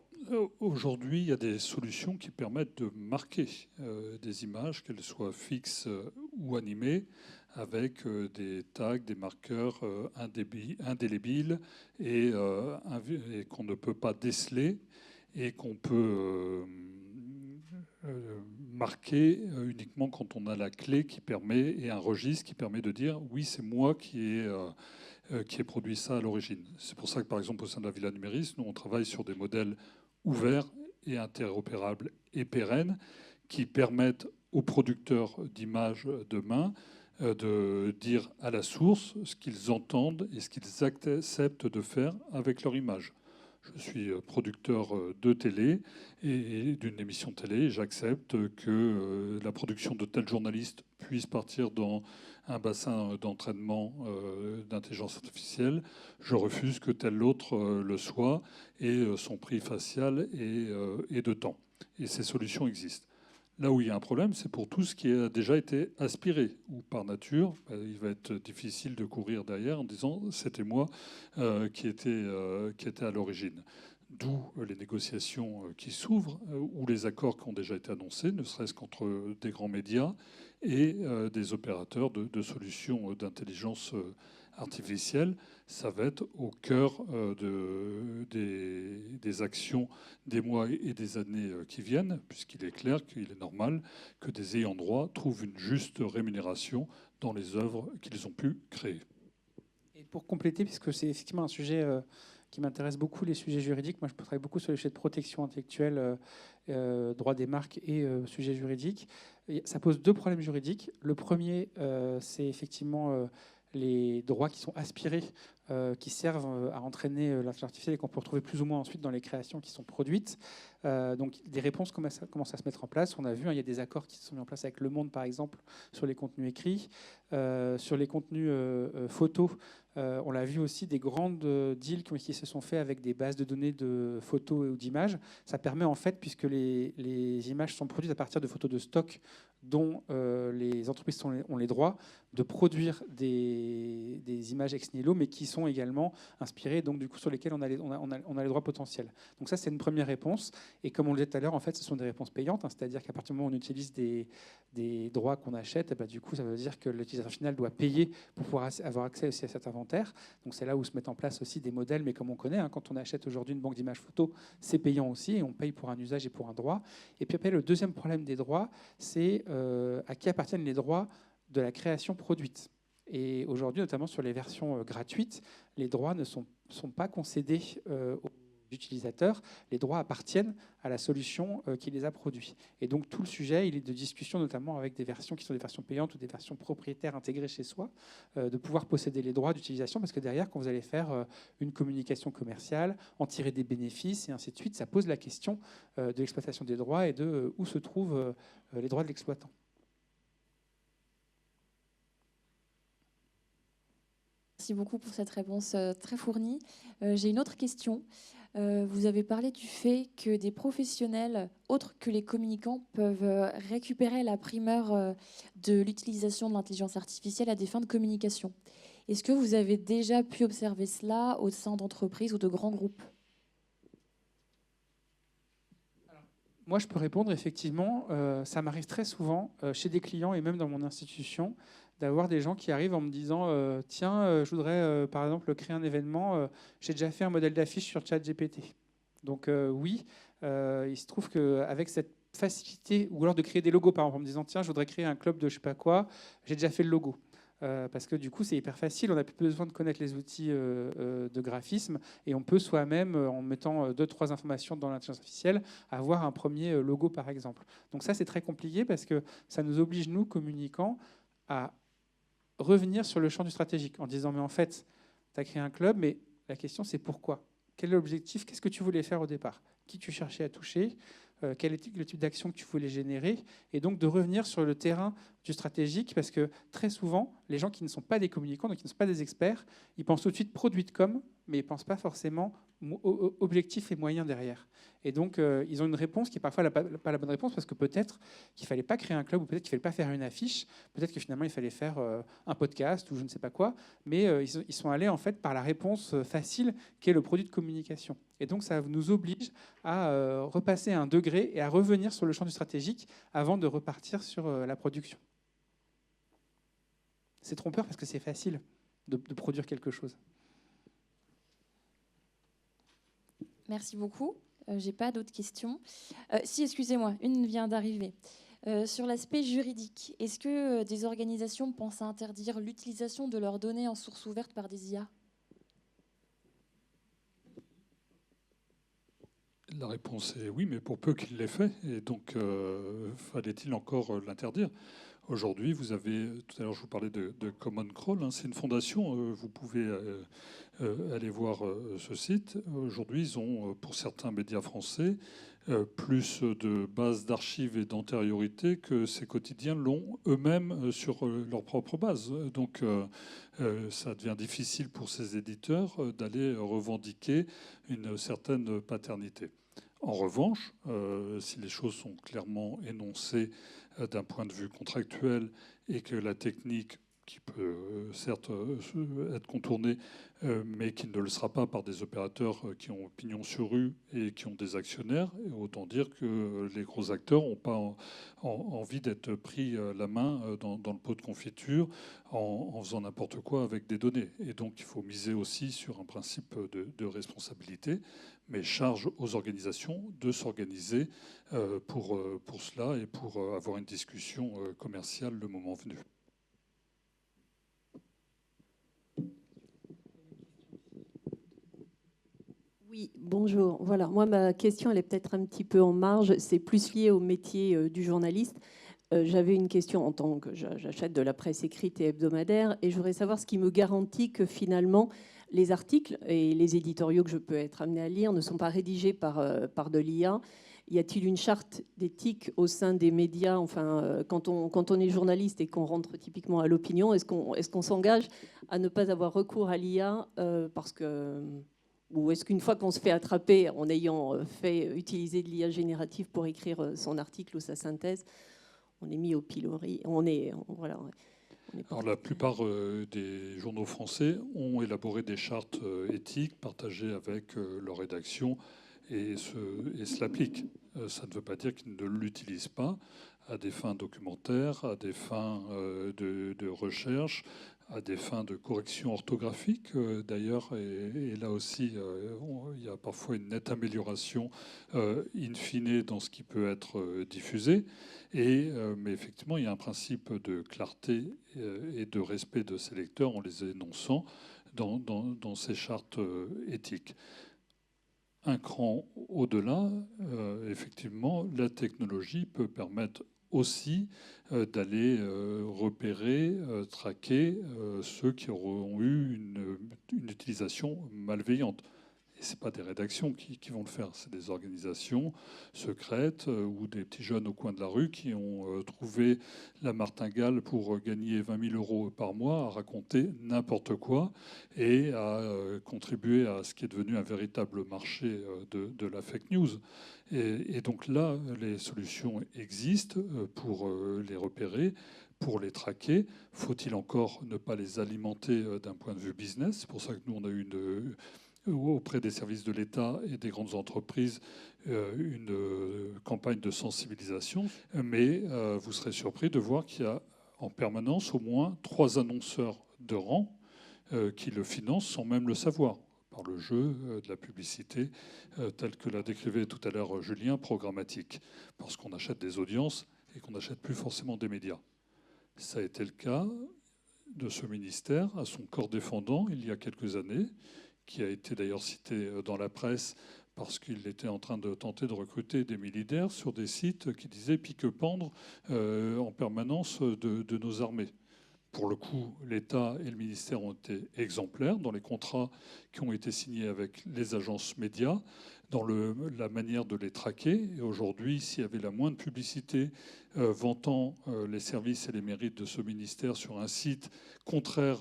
aujourd'hui, il y a des solutions qui permettent de marquer des images, qu'elles soient fixes ou animées, avec des tags, des marqueurs indélébiles et qu'on ne peut pas déceler, et qu'on peut marquer uniquement quand on a la clé qui permet, et un registre qui permet de dire oui, c'est moi qui ai produit ça à l'origine. C'est pour ça que par exemple au sein de la Villa Numéris, nous on travaille sur des modèles ouverts et interopérables et pérennes qui permettent aux producteurs d'images demain de dire à la source ce qu'ils entendent et ce qu'ils acceptent de faire avec leur image. Je suis producteur de télé et d'une émission télé. J'accepte que la production de tel journaliste puisse partir dans un bassin d'entraînement d'intelligence artificielle. Je refuse que tel autre le soit, et son prix facial est de temps. Et ces solutions existent. Là où il y a un problème, c'est pour tout ce qui a déjà été aspiré, ou par nature, il va être difficile de courir derrière en disant « c'était moi qui était à l'origine ». D'où les négociations qui s'ouvrent, ou les accords qui ont déjà été annoncés, ne serait-ce qu'entre des grands médias et des opérateurs de solutions d'intelligence artificielle. Ça va être au cœur des actions des mois et des années qui viennent, puisqu'il est clair qu'il est normal que des ayants droit trouvent une juste rémunération dans les œuvres qu'ils ont pu créer. Et pour compléter, puisque c'est effectivement un sujet qui m'intéresse beaucoup, les sujets juridiques. Moi, je travaille beaucoup sur les sujets de protection intellectuelle, droit des marques et sujets juridiques. Et ça pose deux problèmes juridiques. Le premier, c'est effectivement les droits qui sont aspirés, qui servent à entraîner l'intelligence artificielle et qu'on peut retrouver plus ou moins ensuite dans les créations qui sont produites. Donc des réponses commencent à se mettre en place. On a vu, il y a des accords qui se sont mis en place avec Le Monde, par exemple, sur les contenus écrits. Sur les contenus photos, on l'a vu aussi, des grandes deals qui se sont faits avec des bases de données de photos ou d'images. Ça permet en fait, puisque les images sont produites à partir de photos de stock dont les entreprises ont les droits, de produire des images ex nihilo, mais qui sont également inspirées, donc du coup sur lesquelles on a les droits potentiels. Donc ça, c'est une première réponse. Et comme on le disait tout à l'heure, en fait, ce sont des réponses payantes, hein, c'est-à-dire qu'à partir du moment où on utilise des droits qu'on achète, et ben, du coup, ça veut dire que l'utilisateur final doit payer pour pouvoir avoir accès aussi à cet inventaire. Donc c'est là où se mettent en place aussi des modèles, mais comme on connaît, hein, quand on achète aujourd'hui une banque d'images photos, c'est payant aussi, et on paye pour un usage et pour un droit. Et puis après, le deuxième problème des droits, c'est à qui appartiennent les droits de la création produite. Et aujourd'hui, notamment sur les versions gratuites, les droits ne sont pas concédés aux utilisateurs. Les droits appartiennent à la solution qui les a produits. Et donc tout le sujet, il est de discussion, notamment avec des versions qui sont des versions payantes ou des versions propriétaires intégrées chez soi, de pouvoir posséder les droits d'utilisation, parce que derrière, quand vous allez faire une communication commerciale, en tirer des bénéfices et ainsi de suite, ça pose la question de l'exploitation des droits et de où se trouvent les droits de l'exploitant. Merci beaucoup pour cette réponse très fournie. J'ai une autre question. Vous avez parlé du fait que des professionnels autres que les communicants peuvent récupérer la primeur de l'utilisation de l'intelligence artificielle à des fins de communication. Est-ce que vous avez déjà pu observer cela au sein d'entreprises ou de grands groupes ? Moi, je peux répondre, effectivement, ça m'arrive très souvent chez des clients et même dans mon institution d'avoir des gens qui arrivent en me disant tiens, je voudrais par exemple créer un événement, j'ai déjà fait un modèle d'affiche sur ChatGPT. Donc oui, il se trouve qu'avec cette facilité, ou alors de créer des logos par exemple en me disant tiens, je voudrais créer un club de je sais pas quoi, j'ai déjà fait le logo. Parce que du coup, c'est hyper facile, on n'a plus besoin de connaître les outils de graphisme et on peut soi-même, en mettant 2-3 informations dans l'intelligence artificielle, avoir un premier logo par exemple. Donc ça, c'est très compliqué parce que ça nous oblige, nous, communicants, à revenir sur le champ du stratégique en disant mais en fait, tu as créé un club, mais la question c'est pourquoi ? Quel est l'objectif ? Qu'est-ce que tu voulais faire au départ ? Qui tu cherchais à toucher ? Quel était le type d'action que tu voulais générer ? Et donc de revenir sur le terrain du stratégique, parce que très souvent, les gens qui ne sont pas des communicants, donc qui ne sont pas des experts, ils pensent tout de suite produit de com, mais ils ne pensent pas forcément objectif et moyen derrière. Et donc, ils ont une réponse qui est parfois pas la bonne réponse, parce que peut-être qu'il ne fallait pas créer un club, ou peut-être qu'il ne fallait pas faire une affiche, peut-être que finalement, il fallait faire un podcast, ou je ne sais pas quoi, mais ils sont allés en fait par la réponse facile, qui est le produit de communication. Et donc, ça nous oblige à repasser un degré et à revenir sur le champ du stratégique avant de repartir sur la production. C'est trompeur parce que c'est facile de produire quelque chose. Merci beaucoup. J'ai pas d'autres questions. Si, excusez-moi, une vient d'arriver. Sur l'aspect juridique, est-ce que des organisations pensent à interdire l'utilisation de leurs données en source ouverte par des IA ? La réponse est oui, mais pour peu qu'il l'ait fait. Et donc, fallait-il encore l'interdire ? Aujourd'hui, vous avez, tout à l'heure je vous parlais de Common Crawl, hein, c'est une fondation, vous pouvez aller voir ce site. Aujourd'hui, ils ont, pour certains médias français, plus de bases d'archives et d'antériorité que ces quotidiens l'ont eux-mêmes sur leur propre base. Donc ça devient difficile pour ces éditeurs d'aller revendiquer une certaine paternité. En revanche, si les choses sont clairement énoncées d'un point de vue contractuel et que la technique, qui peut certes être contournée, mais qui ne le sera pas par des opérateurs qui ont pignon sur rue et qui ont des actionnaires, autant dire que les gros acteurs n'ont pas envie d'être pris la main dans le pot de confiture en faisant n'importe quoi avec des données. Et donc il faut miser aussi sur un principe de responsabilité, mais charge aux organisations de s'organiser pour cela et pour avoir une discussion commerciale le moment venu. Oui, bonjour. Voilà, moi, ma question, elle est peut-être un petit peu en marge. C'est plus lié au métier du journaliste. J'avais une question en tant que j'achète de la presse écrite et hebdomadaire, et je voudrais savoir ce qui me garantit que finalement, les articles et les éditoriaux que je peux être amené à lire ne sont pas rédigés par de l'IA. Y a-t-il une charte d'éthique au sein des médias? Enfin, quand on est journaliste et qu'on rentre typiquement à l'opinion, est-ce qu'on s'engage à ne pas avoir recours à l'IA parce que... Ou est-ce qu'une fois qu'on se fait attraper en ayant fait utiliser de l'IA générative pour écrire son article ou sa synthèse, on est mis au pilori, voilà. Alors, la plupart des journaux français ont élaboré des chartes éthiques partagées avec leur rédaction et se l'appliquent. Ça ne veut pas dire qu'ils ne l'utilisent pas à des fins documentaires, à des fins de recherche, à des fins de correction orthographique d'ailleurs. Et là aussi, il y a parfois une nette amélioration in fine dans ce qui peut être diffusé. Mais effectivement, il y a un principe de clarté et de respect de ces lecteurs en les énonçant dans ces chartes éthiques. Un cran au-delà, effectivement, la technologie peut permettre aussi d'aller repérer, traquer ceux qui auront eu une utilisation malveillante. Et ce n'est pas des rédactions qui vont le faire, c'est des organisations secrètes ou des petits jeunes au coin de la rue qui ont trouvé la martingale pour gagner 20 000 euros par mois à raconter n'importe quoi et à contribuer à ce qui est devenu un véritable marché de la fake news. Et donc là, les solutions existent pour les repérer, pour les traquer. Faut-il encore ne pas les alimenter d'un point de vue business? C'est pour ça que nous, on a eu auprès des services de l'État et des grandes entreprises une campagne de sensibilisation. Mais vous serez surpris de voir qu'il y a en permanence au moins 3 annonceurs de rang qui le financent sans même le savoir, par le jeu de la publicité, telle que l'a décrivait tout à l'heure Julien, programmatique, parce qu'on achète des audiences et qu'on n'achète plus forcément des médias. Ça a été le cas de ce ministère à son corps défendant il y a quelques années, qui a été d'ailleurs cité dans la presse parce qu'il était en train de tenter de recruter des militaires sur des sites qui disaient pique-pendre en permanence de nos armées. Pour le coup, l'État et le ministère ont été exemplaires dans les contrats qui ont été signés avec les agences médias, dans la manière de les traquer. Et aujourd'hui, s'il y avait la moindre publicité vantant les services et les mérites de ce ministère sur un site contraire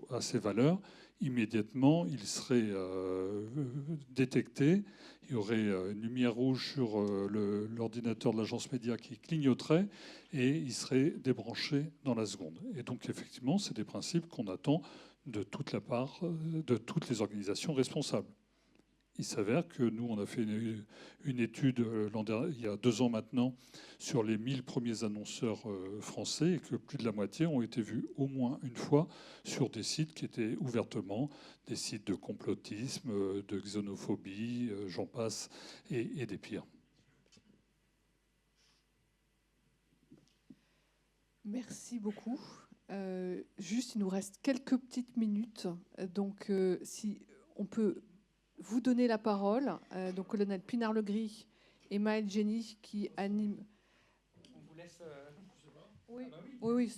à ses valeurs, immédiatement, il serait détecté. Il y aurait une lumière rouge sur l'ordinateur de l'agence média qui clignoterait et il serait débranché dans la seconde. Et donc, effectivement, c'est des principes qu'on attend de toute la part de toutes les organisations responsables. Il s'avère que nous, on a fait une étude il y a 2 ans maintenant sur les 1000 premiers annonceurs français et que plus de la moitié ont été vus au moins une fois sur des sites qui étaient ouvertement des sites de complotisme, de xénophobie, j'en passe, et des pires. Merci beaucoup. Juste, il nous reste quelques petites minutes. Donc, si on peut vous donner la parole. Donc, colonel Pinard-Legris et Maëlle Génie qui animent. On vous laisse... Oui, oui.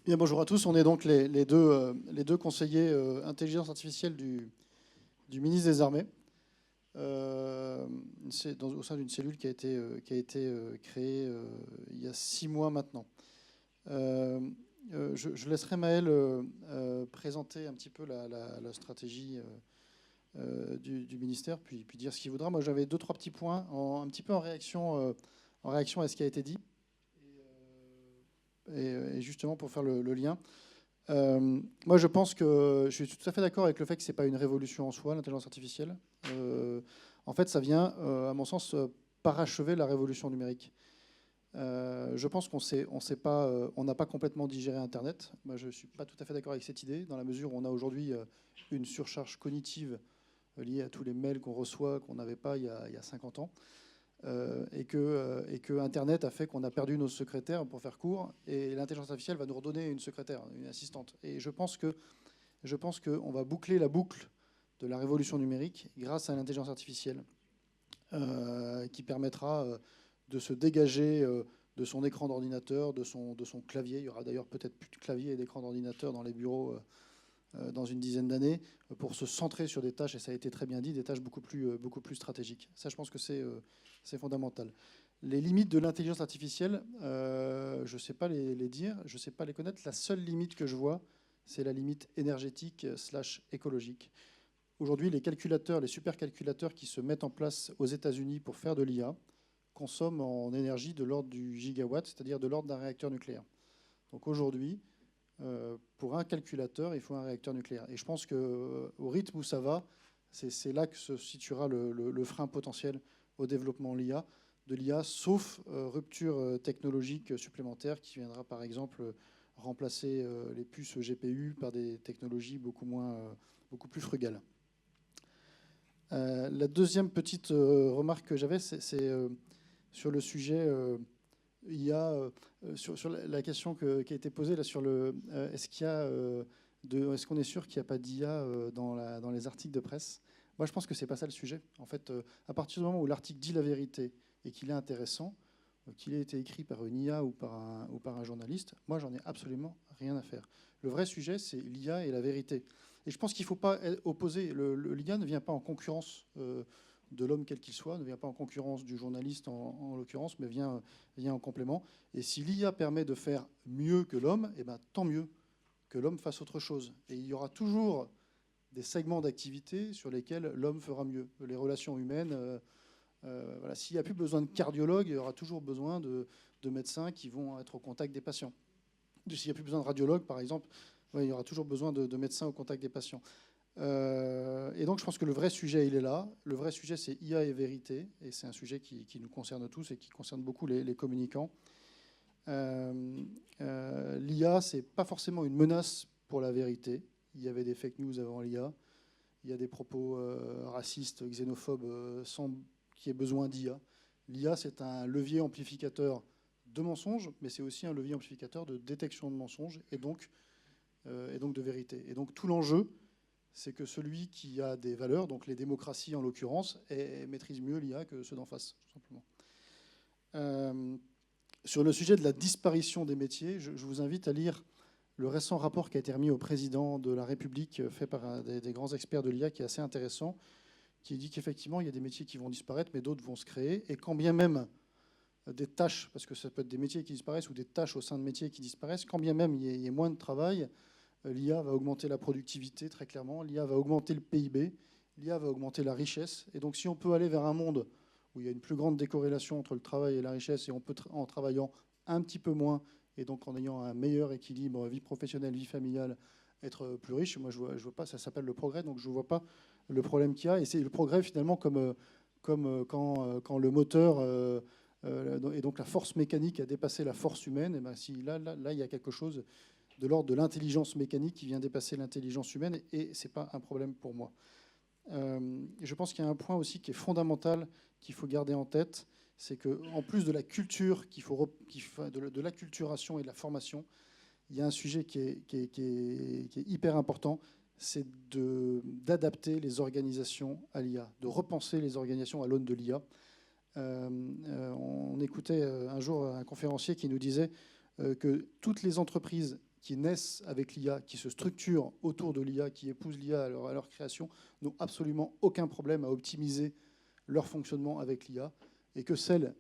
Bien, bonjour à tous. On est donc les deux conseillers intelligence artificielle du ministre des Armées. Au sein d'une cellule qui a été créée il y a 6 mois maintenant. Je laisserai Maëlle présenter un petit peu la stratégie du ministère, puis dire ce qu'il voudra. Moi, j'avais 2-3 petits points, un petit peu en réaction à ce qui a été dit, et justement pour faire le lien. Moi, je pense que je suis tout à fait d'accord avec le fait que ce n'est pas une révolution en soi, l'intelligence artificielle. En fait, ça vient, à mon sens, parachever la révolution numérique. Je pense on n'a pas complètement digéré Internet. Moi, je ne suis pas tout à fait d'accord avec cette idée, dans la mesure où on a aujourd'hui une surcharge cognitive liée à tous les mails qu'on reçoit, qu'on n'avait pas il y a 50 ans. et que Internet a fait qu'on a perdu nos secrétaires, pour faire court, et l'intelligence artificielle va nous redonner une secrétaire, une assistante. Et je pense qu'on va boucler la boucle de la révolution numérique grâce à l'intelligence artificielle, qui permettra de se dégager de son écran d'ordinateur, de son clavier. Il y aura d'ailleurs peut-être plus de clavier et d'écran d'ordinateur dans les bureaux dans une dizaine d'années, pour se centrer sur des tâches, et ça a été très bien dit, des tâches beaucoup plus stratégiques. Ça, je pense que c'est fondamental. Les limites de l'intelligence artificielle, je ne sais pas les dire, je ne sais pas les connaître. La seule limite que je vois, c'est la limite énergétique / écologique. Aujourd'hui, les calculateurs, les supercalculateurs qui se mettent en place aux États-Unis pour faire de l'IA consomment en énergie de l'ordre du gigawatt, c'est-à-dire de l'ordre d'un réacteur nucléaire. Donc aujourd'hui, pour un calculateur, il faut un réacteur nucléaire. Et je pense qu'au rythme où ça va, c'est là que se situera le frein potentiel au développement de l'IA, sauf rupture technologique supplémentaire qui viendra par exemple remplacer les puces GPU par des technologies beaucoup plus frugales. La deuxième petite remarque que j'avais, c'est sur le sujet IA, sur la question qui a été posée là sur est-ce qu'on est sûr qu'il n'y a pas d'IA dans les articles de presse? Moi, je pense que c'est pas ça le sujet. En fait, à partir du moment où l'article dit la vérité et qu'il est intéressant, qu'il ait été écrit par une IA ou par un journaliste, moi, j'en ai absolument rien à faire. Le vrai sujet, c'est l'IA et la vérité. Et je pense qu'il ne faut pas opposer. L'IA ne vient pas en concurrence de l'homme quel qu'il soit, ne vient pas en concurrence du journaliste en l'occurrence, mais vient en complément. Et si l'IA permet de faire mieux que l'homme, eh ben, tant mieux que l'homme fasse autre chose. Et il y aura toujours des segments d'activité sur lesquels l'homme fera mieux. Les relations humaines, voilà. S'il n'y a plus besoin de cardiologues, il y aura toujours besoin de médecins qui vont être au contact des patients. S'il n'y a plus besoin de radiologues, par exemple, il y aura toujours besoin de médecins au contact des patients. Et donc, je pense que le vrai sujet, il est là. Le vrai sujet, c'est IA et vérité. Et c'est un sujet qui nous concerne tous et qui concerne beaucoup les communicants. L'IA, ce n'est pas forcément une menace pour la vérité. Il y avait des fake news avant l'IA. Il y a des propos racistes, xénophobes, sans qu'il y ait besoin d'IA. L'IA, c'est un levier amplificateur de mensonges, mais c'est aussi un levier amplificateur de détection de mensonges et donc de vérité. Et donc tout l'enjeu, c'est que celui qui a des valeurs, donc les démocraties en l'occurrence, maîtrise mieux l'IA que ceux d'en face, tout simplement. Sur le sujet de la disparition des métiers, je vous invite à lire le récent rapport qui a été remis au président de la République, fait par des grands experts de l'IA, qui est assez intéressant, qui dit qu'effectivement, il y a des métiers qui vont disparaître, mais d'autres vont se créer. Et quand bien même des tâches, parce que ça peut être des métiers qui disparaissent ou des tâches au sein de métiers qui disparaissent, quand bien même il y ait moins de travail, l'IA va augmenter la productivité, très clairement. L'IA va augmenter le PIB. L'IA va augmenter la richesse. Et donc, si on peut aller vers un monde où il y a une plus grande décorrélation entre le travail et la richesse, et on peut, en travaillant un petit peu moins, et donc en ayant un meilleur équilibre vie professionnelle, vie familiale, être plus riche, moi, je vois pas, ça s'appelle le progrès, donc je ne vois pas le problème qu'il y a. Et c'est le progrès, finalement, comme quand le moteur... et donc la force mécanique a dépassé la force humaine, et ben si là, il y a quelque chose de l'ordre de l'intelligence mécanique qui vient dépasser l'intelligence humaine, et ce n'est pas un problème pour moi. Je pense qu'il y a un point aussi qui est fondamental, qu'il faut garder en tête, c'est qu'en plus de la culture, de l'acculturation et de la formation, il y a un sujet qui est hyper important, c'est d'adapter les organisations à l'IA, de repenser les organisations à l'aune de l'IA. On écoutait un jour un conférencier qui nous disait que toutes les entreprises qui naissent avec l'IA, qui se structurent autour de l'IA, qui épousent l'IA à leur création, n'ont absolument aucun problème à optimiser leur fonctionnement avec l'IA, et que celles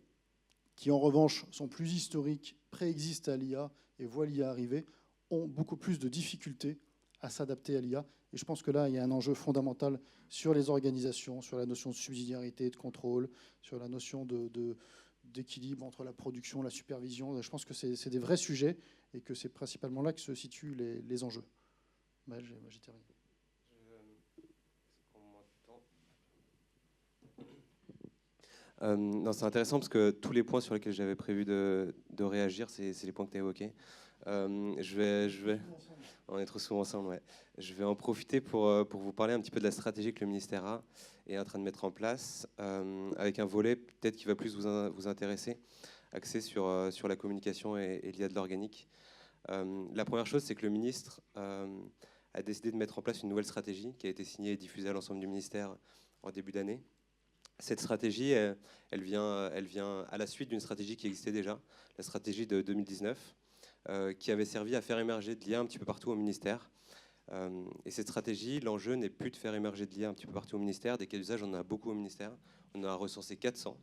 qui, en revanche, sont plus historiques, préexistent à l'IA et voient l'IA arriver, ont beaucoup plus de difficultés à s'adapter à l'IA. Et je pense que là, il y a un enjeu fondamental sur les organisations, sur la notion de subsidiarité, de contrôle, sur la notion d'équilibre entre la production, la supervision. Je pense que c'est des vrais sujets et que c'est principalement là que se situent les enjeux. J'ai terminé. Non, c'est intéressant parce que tous les points sur lesquels j'avais prévu de réagir, c'est les points que tu as évoqués. On est trop souvent ensemble, ouais. Je vais en profiter pour vous parler un petit peu de la stratégie que le ministère est en train de mettre en place, avec un volet peut-être qui va plus vous intéresser, axé sur la communication et l'IA de l'organique. La première chose, c'est que le ministre a décidé de mettre en place une nouvelle stratégie qui a été signée et diffusée à l'ensemble du ministère en début d'année. Cette stratégie, elle vient à la suite d'une stratégie qui existait déjà, la stratégie de 2019, qui avait servi à faire émerger de l'IA un petit peu partout au ministère. Et cette stratégie, l'enjeu n'est plus de faire émerger de l'IA un petit peu partout au ministère. Des cas d'usage, on en a beaucoup au ministère. On en a recensé 400.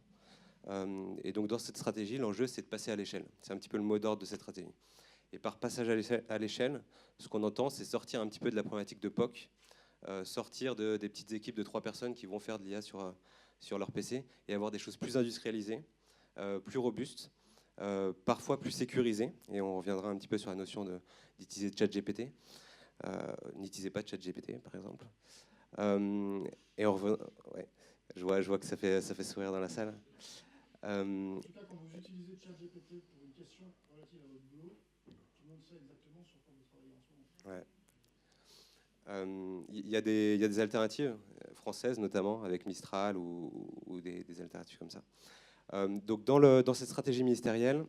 Et donc dans cette stratégie, l'enjeu, c'est de passer à l'échelle. C'est un petit peu le mot d'ordre de cette stratégie. Et par passage à l'échelle, ce qu'on entend, c'est sortir un petit peu de la problématique de POC, sortir des petites équipes de 3 personnes qui vont faire de l'IA sur leur PC et avoir des choses plus industrialisées, plus robustes, parfois plus sécurisées. Et on reviendra un petit peu sur la notion d'utiliser ChatGPT. N'utilisez pas ChatGPT, par exemple. Et ouais, je vois que ça fait sourire dans la salle. En tout cas, quand vous utilisez ChatGPT pour une question relative à votre boulot, tout le monde sait exactement sur quoi vous travaillez en ce moment. Ouais. Il y a des alternatives françaises, notamment avec Mistral ou des alternatives comme ça. Donc dans cette stratégie ministérielle,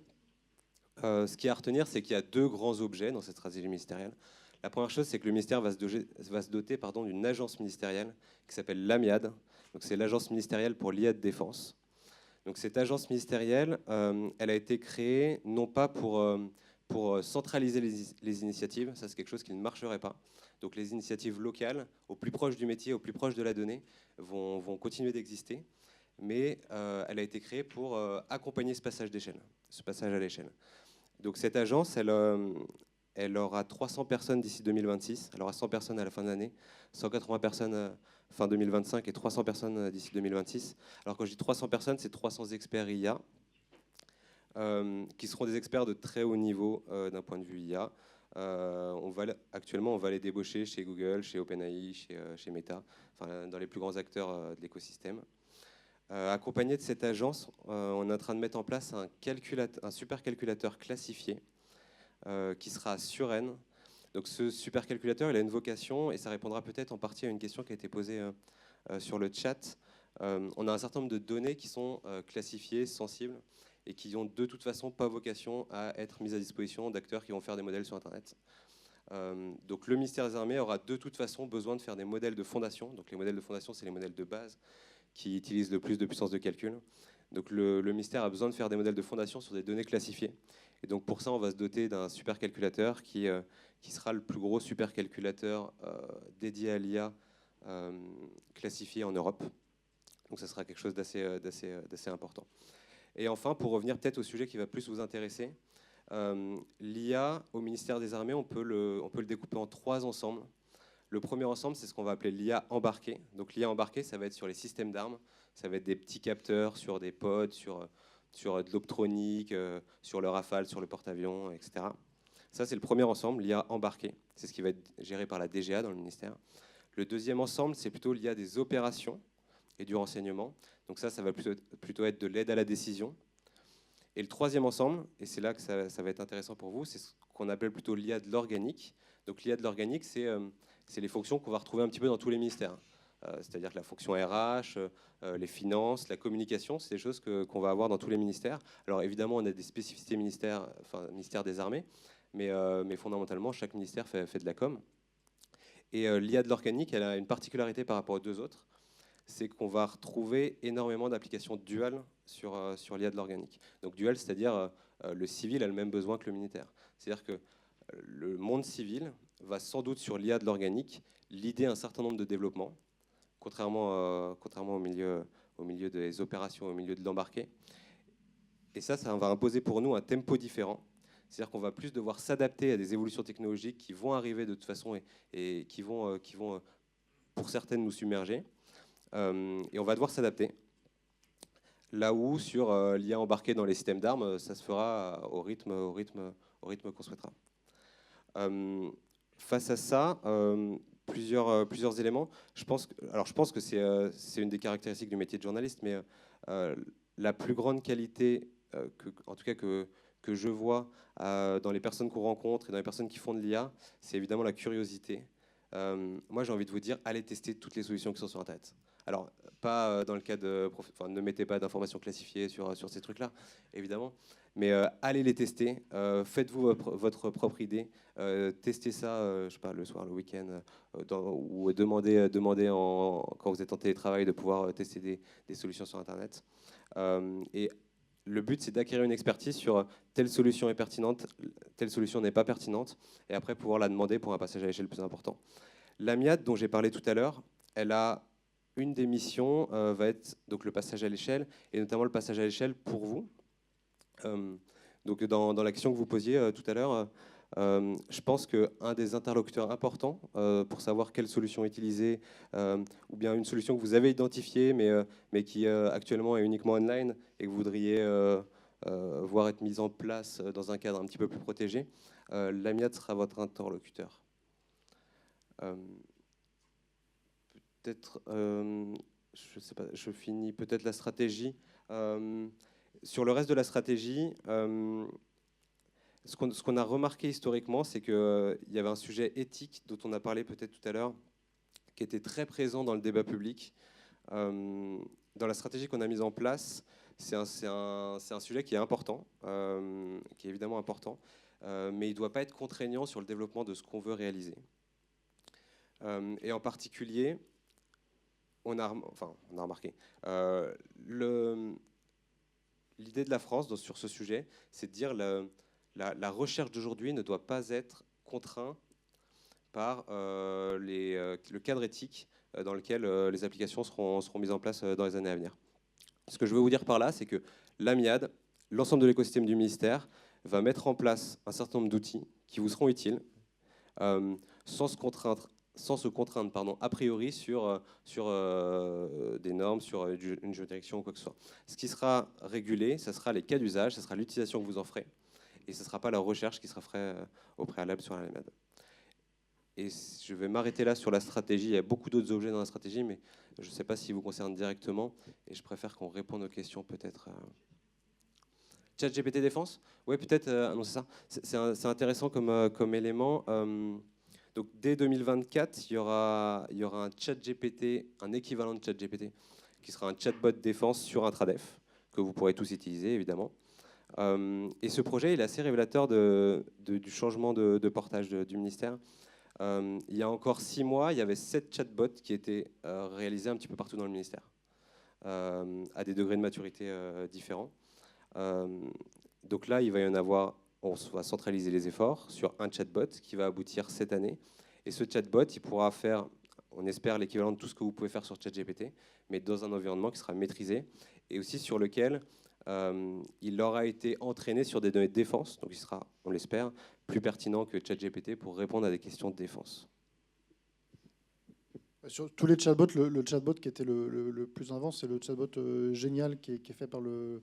ce qui est à retenir, c'est qu'il y a 2 grands objets dans cette stratégie ministérielle. La première chose, c'est que le ministère va se doter d'une agence ministérielle qui s'appelle l'AMIAD. Donc c'est l'agence ministérielle pour l'IA de défense. Donc cette agence ministérielle, elle a été créée non pas pour centraliser les initiatives, ça c'est quelque chose qui ne marcherait pas. Donc les initiatives locales, au plus proche du métier, au plus proche de la donnée, vont continuer d'exister. Mais elle a été créée pour accompagner ce passage à l'échelle. Donc cette agence, elle aura 300 personnes d'ici 2026, elle aura 100 personnes à la fin de l'année, 180 personnes fin 2025 et 300 personnes d'ici 2026. Alors quand je dis 300 personnes, c'est 300 experts IA, qui seront des experts de très haut niveau d'un point de vue IA. Actuellement, on va les débaucher chez Google, chez OpenAI, chez Meta, enfin, dans les plus grands acteurs de l'écosystème. Accompagné de cette agence, on est en train de mettre en place un supercalculateur classifié qui sera à Suresnes. Donc ce supercalculateur, il a une vocation, et ça répondra peut-être en partie à une question qui a été posée sur le chat. On a un certain nombre de données qui sont classifiées, sensibles, et qui ont de toute façon pas vocation à être mises à disposition d'acteurs qui vont faire des modèles sur Internet. Donc le ministère des Armées aura de toute façon besoin de faire des modèles de fondation. Donc les modèles de fondation, c'est les modèles de base qui utilisent le plus de puissance de calcul. Donc le ministère a besoin de faire des modèles de fondation sur des données classifiées. Et donc pour ça, on va se doter d'un supercalculateur qui sera le plus gros supercalculateur dédié à l'IA classifié en Europe. Donc ça sera quelque chose d'assez important. Et enfin, pour revenir peut-être au sujet qui va plus vous intéresser, l'IA au ministère des Armées, on peut le découper en 3 ensembles. Le premier ensemble, c'est ce qu'on va appeler l'IA embarquée. Donc l'IA embarquée, ça va être sur les systèmes d'armes, ça va être des petits capteurs sur des pods, sur de l'optronique, sur le Rafale, sur le porte-avions, etc. Ça, c'est le premier ensemble, l'IA embarquée. C'est ce qui va être géré par la DGA dans le ministère. Le deuxième ensemble, c'est plutôt l'IA des opérations et du renseignement. Donc ça va plutôt être de l'aide à la décision. Et le troisième ensemble, et c'est là que ça va être intéressant pour vous, c'est ce qu'on appelle plutôt l'IA de l'organique. Donc l'IA de l'organique, c'est les fonctions qu'on va retrouver un petit peu dans tous les ministères. C'est-à-dire que la fonction RH, les finances, la communication, c'est des choses qu'on va avoir dans tous les ministères. Alors évidemment, on a des spécificités ministère des Armées, mais fondamentalement, chaque ministère fait de la com. Et l'IA de l'organique, elle a une particularité par rapport aux 2 autres, c'est qu'on va retrouver énormément d'applications duales sur l'IA de l'organique. Donc dual, c'est-à-dire le civil a le même besoin que le militaire. C'est-à-dire que le monde civil va sans doute sur l'IA de l'organique l'idée un certain nombre de développements, contrairement au milieu des opérations, au milieu de l'embarqué. Et ça va imposer pour nous un tempo différent. C'est-à-dire qu'on va plus devoir s'adapter à des évolutions technologiques qui vont arriver de toute façon et qui vont, pour certaines, nous submerger. Et on va devoir s'adapter. Là où sur l'IA embarquée dans les systèmes d'armes, ça se fera au rythme qu'on souhaitera. Face à ça, plusieurs éléments. Je pense que c'est une des caractéristiques du métier de journaliste, mais la plus grande qualité, en tout cas que je vois dans les personnes qu'on rencontre et dans les personnes qui font de l'IA, c'est évidemment la curiosité. Moi, j'ai envie de vous dire, allez tester toutes les solutions qui sont sur Internet. Alors, pas dans le cas de... Enfin, ne mettez pas d'informations classifiées sur ces trucs-là, évidemment. Mais allez les tester. Faites-vous votre propre idée. Testez ça, je sais pas, le soir, le week-end. Ou demandez quand vous êtes en télétravail de pouvoir tester des solutions sur Internet. Et le but, c'est d'acquérir une expertise sur telle solution est pertinente, telle solution n'est pas pertinente, et après pouvoir la demander pour un passage à l'échelle plus important. L'Amiad, dont j'ai parlé tout à l'heure, elle a une des missions, va être donc le passage à l'échelle, et notamment le passage à l'échelle pour vous. Donc dans la question que vous posiez tout à l'heure, je pense qu'un des interlocuteurs importants pour savoir quelle solution utiliser, ou bien une solution que vous avez identifiée, mais qui actuellement est uniquement online et que vous voudriez voir être mise en place dans un cadre un petit peu plus protégé, l'Amiad sera votre interlocuteur. Peut-être, je sais pas, je finis peut-être la stratégie. Sur le reste de la stratégie, ce qu'on a remarqué historiquement, c'est qu'il y avait un sujet éthique dont on a parlé peut-être tout à l'heure, qui était très présent dans le débat public. Dans la stratégie qu'on a mise en place, c'est un sujet qui est important, qui est évidemment important, mais il ne doit pas être contraignant sur le développement de ce qu'on veut réaliser. Et en particulier, on a remarqué, l'idée de la France sur ce sujet, c'est de dire la recherche d'aujourd'hui ne doit pas être contrainte par le cadre éthique dans lequel les applications seront mises en place dans les années à venir. Ce que je veux vous dire par là, c'est que l'Amiad, l'ensemble de l'écosystème du ministère, va mettre en place un certain nombre d'outils qui vous seront utiles, sans se contraindre a priori sur des normes, sur une juridiction ou quoi que ce soit. Ce qui sera régulé, ce sera les cas d'usage, ce sera l'utilisation que vous en ferez, et ce ne sera pas la recherche qui sera faite au préalable sur l'Amiad. Et je vais m'arrêter là sur la stratégie. Il y a beaucoup d'autres objets dans la stratégie, mais je ne sais pas s'ils vous concernent directement, et je préfère qu'on réponde aux questions peut-être. ChatGPT Défense ? Oui, peut-être, non, c'est ça. C'est intéressant comme élément. Donc dès 2024, il y aura un ChatGPT, un équivalent de ChatGPT, qui sera un chatbot défense sur Intradef, que vous pourrez tous utiliser évidemment. Et ce projet, il est assez révélateur du changement de portage du ministère. Il y a encore 6 mois, il y avait 7 chatbots qui étaient réalisés un petit peu partout dans le ministère, à des degrés de maturité différents. Donc là, il va y en avoir. On va centraliser les efforts sur un chatbot qui va aboutir cette année. Et ce chatbot, il pourra faire, on espère, l'équivalent de tout ce que vous pouvez faire sur ChatGPT, mais dans un environnement qui sera maîtrisé et aussi sur lequel il aura été entraîné sur des données de défense. Donc il sera, on l'espère, plus pertinent que ChatGPT pour répondre à des questions de défense. Sur tous les chatbots, le chatbot qui était le plus avant, c'est le chatbot génial qui est fait par le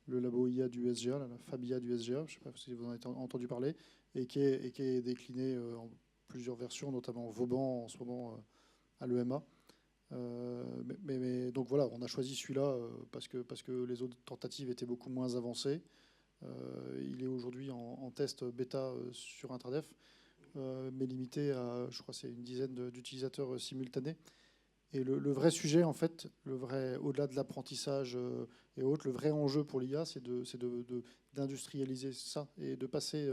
labo IA du SGA, la FabIA du SGA, je ne sais pas si vous en avez entendu parler, et qui est décliné en plusieurs versions, notamment Vauban en ce moment à l'EMA. Mais donc voilà, on a choisi celui-là parce que les autres tentatives étaient beaucoup moins avancées. Il est aujourd'hui en test bêta sur Intradef, mais limité à, je crois, c'est une dizaine d'utilisateurs simultanés. Et le vrai sujet, en fait, au-delà de l'apprentissage et autres, le vrai enjeu pour l'IA, c'est d'industrialiser ça et de passer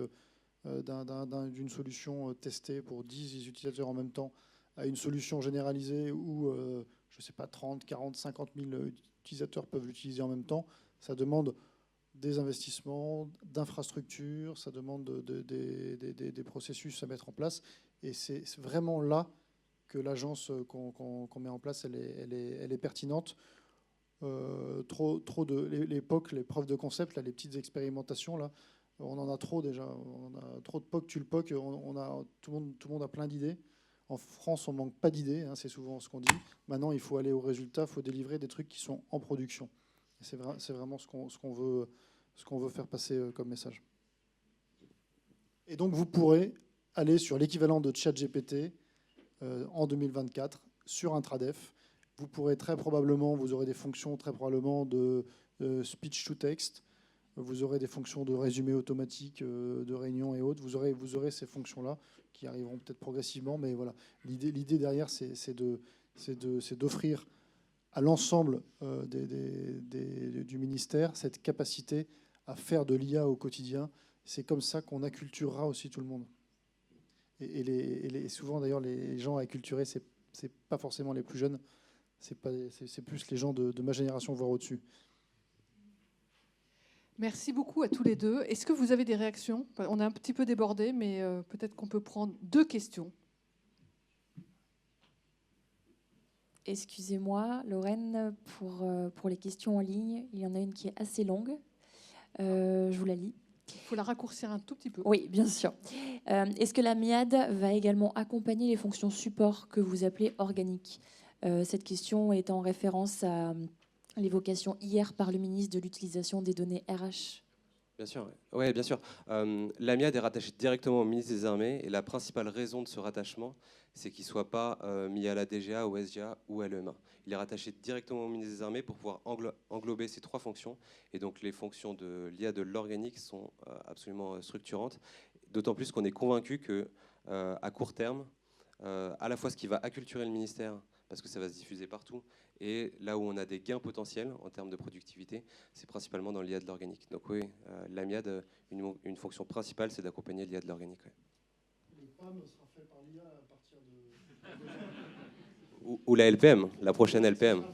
d'une solution testée pour 10 utilisateurs en même temps à une solution généralisée où, je ne sais pas, 30, 40, 50 000 utilisateurs peuvent l'utiliser en même temps. Ça demande des investissements, d'infrastructures, ça demande des processus à mettre en place. Et c'est vraiment là que l'agence qu'on met en place, elle est pertinente. Les POC, les preuves de concept, là, les petites expérimentations, là, on en a trop déjà. On a trop de POC, tu le POC, tout le monde a plein d'idées. En France, on ne manque pas d'idées, hein, c'est souvent ce qu'on dit. Maintenant, il faut aller au résultat, il faut délivrer des trucs qui sont en production. C'est vraiment ce qu'on veut faire passer comme message. Et donc, vous pourrez aller sur l'équivalent de ChatGPT en 2024 sur Intradef vous pourrez très probablement, vous aurez des fonctions très probablement de speech to text, vous aurez des fonctions de résumé automatique, de réunion et autres. Vous aurez ces fonctions-là qui arriveront peut-être progressivement, mais voilà. L'idée derrière, c'est d'offrir à l'ensemble du ministère cette capacité à faire de l'IA au quotidien. C'est comme ça qu'on acculturera aussi tout le monde. Et souvent, d'ailleurs, les gens à acculturer, c'est pas forcément les plus jeunes, c'est plus les gens de ma génération, voire au-dessus. Merci beaucoup à tous les deux. Est-ce que vous avez des réactions? On a un petit peu débordé, mais peut-être qu'on peut prendre 2 questions. Excusez-moi, Lorraine, pour les questions en ligne, il y en a une qui est assez longue. Je vous la lis. Il faut la raccourcir un tout petit peu. Oui, bien sûr. Est-ce que la MIAD va également accompagner les fonctions support que vous appelez organiques? Cette question est en référence à l'évocation hier par le ministre de l'utilisation des données RH. Bien sûr, oui, bien sûr. La MIAD est rattachée directement au ministre des Armées et la principale raison de ce rattachement, c'est qu'il ne soit pas mis à la DGA, au SGA ou à l'EMA. Il est rattaché directement au ministre des Armées pour pouvoir englober ces 3 fonctions. Et donc les fonctions de l'IA de l'organique sont absolument structurantes, d'autant plus qu'on est convaincu qu'à court terme, à la fois ce qui va acculturer le ministère, parce que ça va se diffuser partout, et là où on a des gains potentiels en termes de productivité, c'est principalement dans l'IA de l'organique. Donc oui, la MIAD, une fonction principale, c'est d'accompagner l'IA de l'organique. Oui. Le PAM sera fait par l'IA à partir de... Ou la LPM, la prochaine LPM.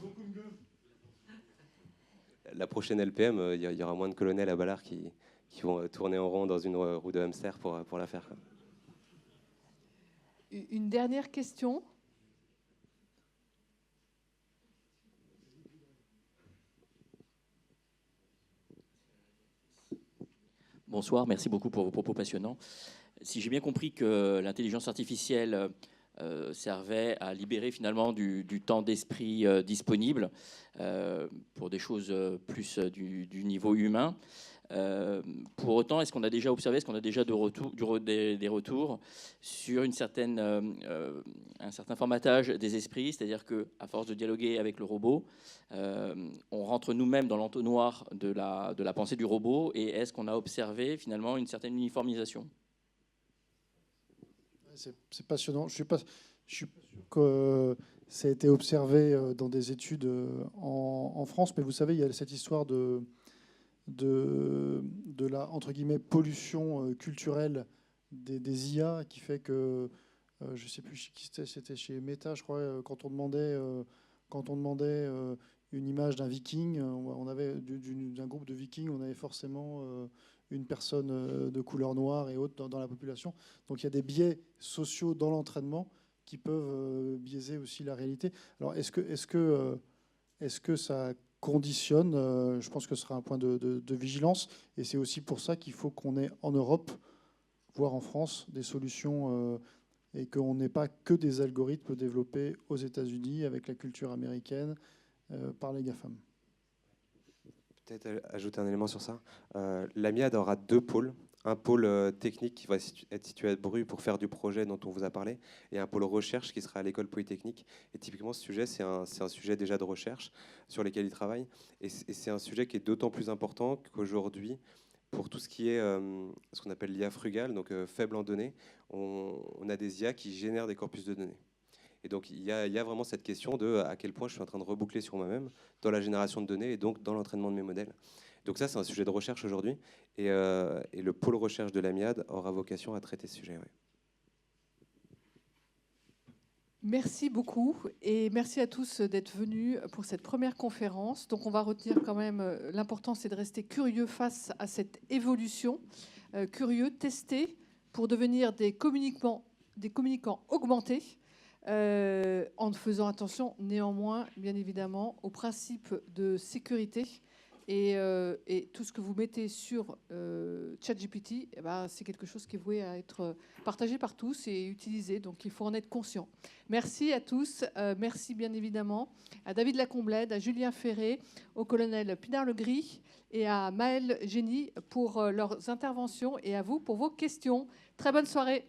La prochaine LPM, il y aura moins de colonels à Ballard qui vont tourner en rond dans une roue de hamster pour la faire. Une dernière question. Bonsoir, merci beaucoup pour vos propos passionnants. Si j'ai bien compris que l'intelligence artificielle servait à libérer finalement du temps d'esprit disponible pour des choses plus du niveau humain, pour autant, est-ce qu'on a déjà observé, est-ce qu'on a déjà des retours sur un certain formatage des esprits, c'est-à-dire qu'à force de dialoguer avec le robot, on rentre nous-mêmes dans l'entonnoir de la pensée du robot, et est-ce qu'on a observé finalement une certaine uniformisation? C'est passionnant. Je suis pas sûr que ça a été observé dans des études en France, mais vous savez, il y a cette histoire de la entre guillemets pollution culturelle des IA qui fait que je sais plus qui c'était chez Meta, je crois, quand on demandait une image d'un viking, on avait d'un groupe de vikings, on avait forcément une personne de couleur noire et autres dans la population. Donc il y a des biais sociaux dans l'entraînement qui peuvent biaiser aussi la réalité. Alors est-ce que ça conditionne? Je pense que ce sera un point de vigilance, et c'est aussi pour ça qu'il faut qu'on ait en Europe, voire en France, des solutions et qu'on n'ait pas que des algorithmes développés aux États-Unis avec la culture américaine par les GAFAM. Peut-être ajouter un élément sur ça. La MIAD aura 2 pôles. Un pôle technique qui va être situé à Bru pour faire du projet dont on vous a parlé, et un pôle recherche qui sera à l'école polytechnique. Et typiquement, ce sujet, c'est un sujet déjà de recherche sur lequel ils travaillent. Et c'est un sujet qui est d'autant plus important qu'aujourd'hui, pour tout ce qui est ce qu'on appelle l'IA frugale, donc faible en données, on a des IA qui génèrent des corpus de données. Et donc, il y a vraiment cette question de à quel point je suis en train de reboucler sur moi-même dans la génération de données et donc dans l'entraînement de mes modèles. Donc ça, c'est un sujet de recherche aujourd'hui. Et le pôle recherche de la MIAD aura vocation à traiter ce sujet. Ouais. Merci beaucoup et merci à tous d'être venus pour cette première conférence. Donc on va retenir quand même l'important, c'est de rester curieux face à cette évolution, curieux, tester pour devenir des communicants augmentés, en faisant attention néanmoins, bien évidemment, aux principes de sécurité. Et tout ce que vous mettez sur ChatGPT, eh ben, c'est quelque chose qui est voué à être partagé par tous et utilisé. Donc, il faut en être conscient. Merci à tous. Merci bien évidemment à David Lacomblède, à Julien Ferré, au colonel Pinard-Legris et à Maëlle Génie pour leurs interventions et à vous pour vos questions. Très bonne soirée.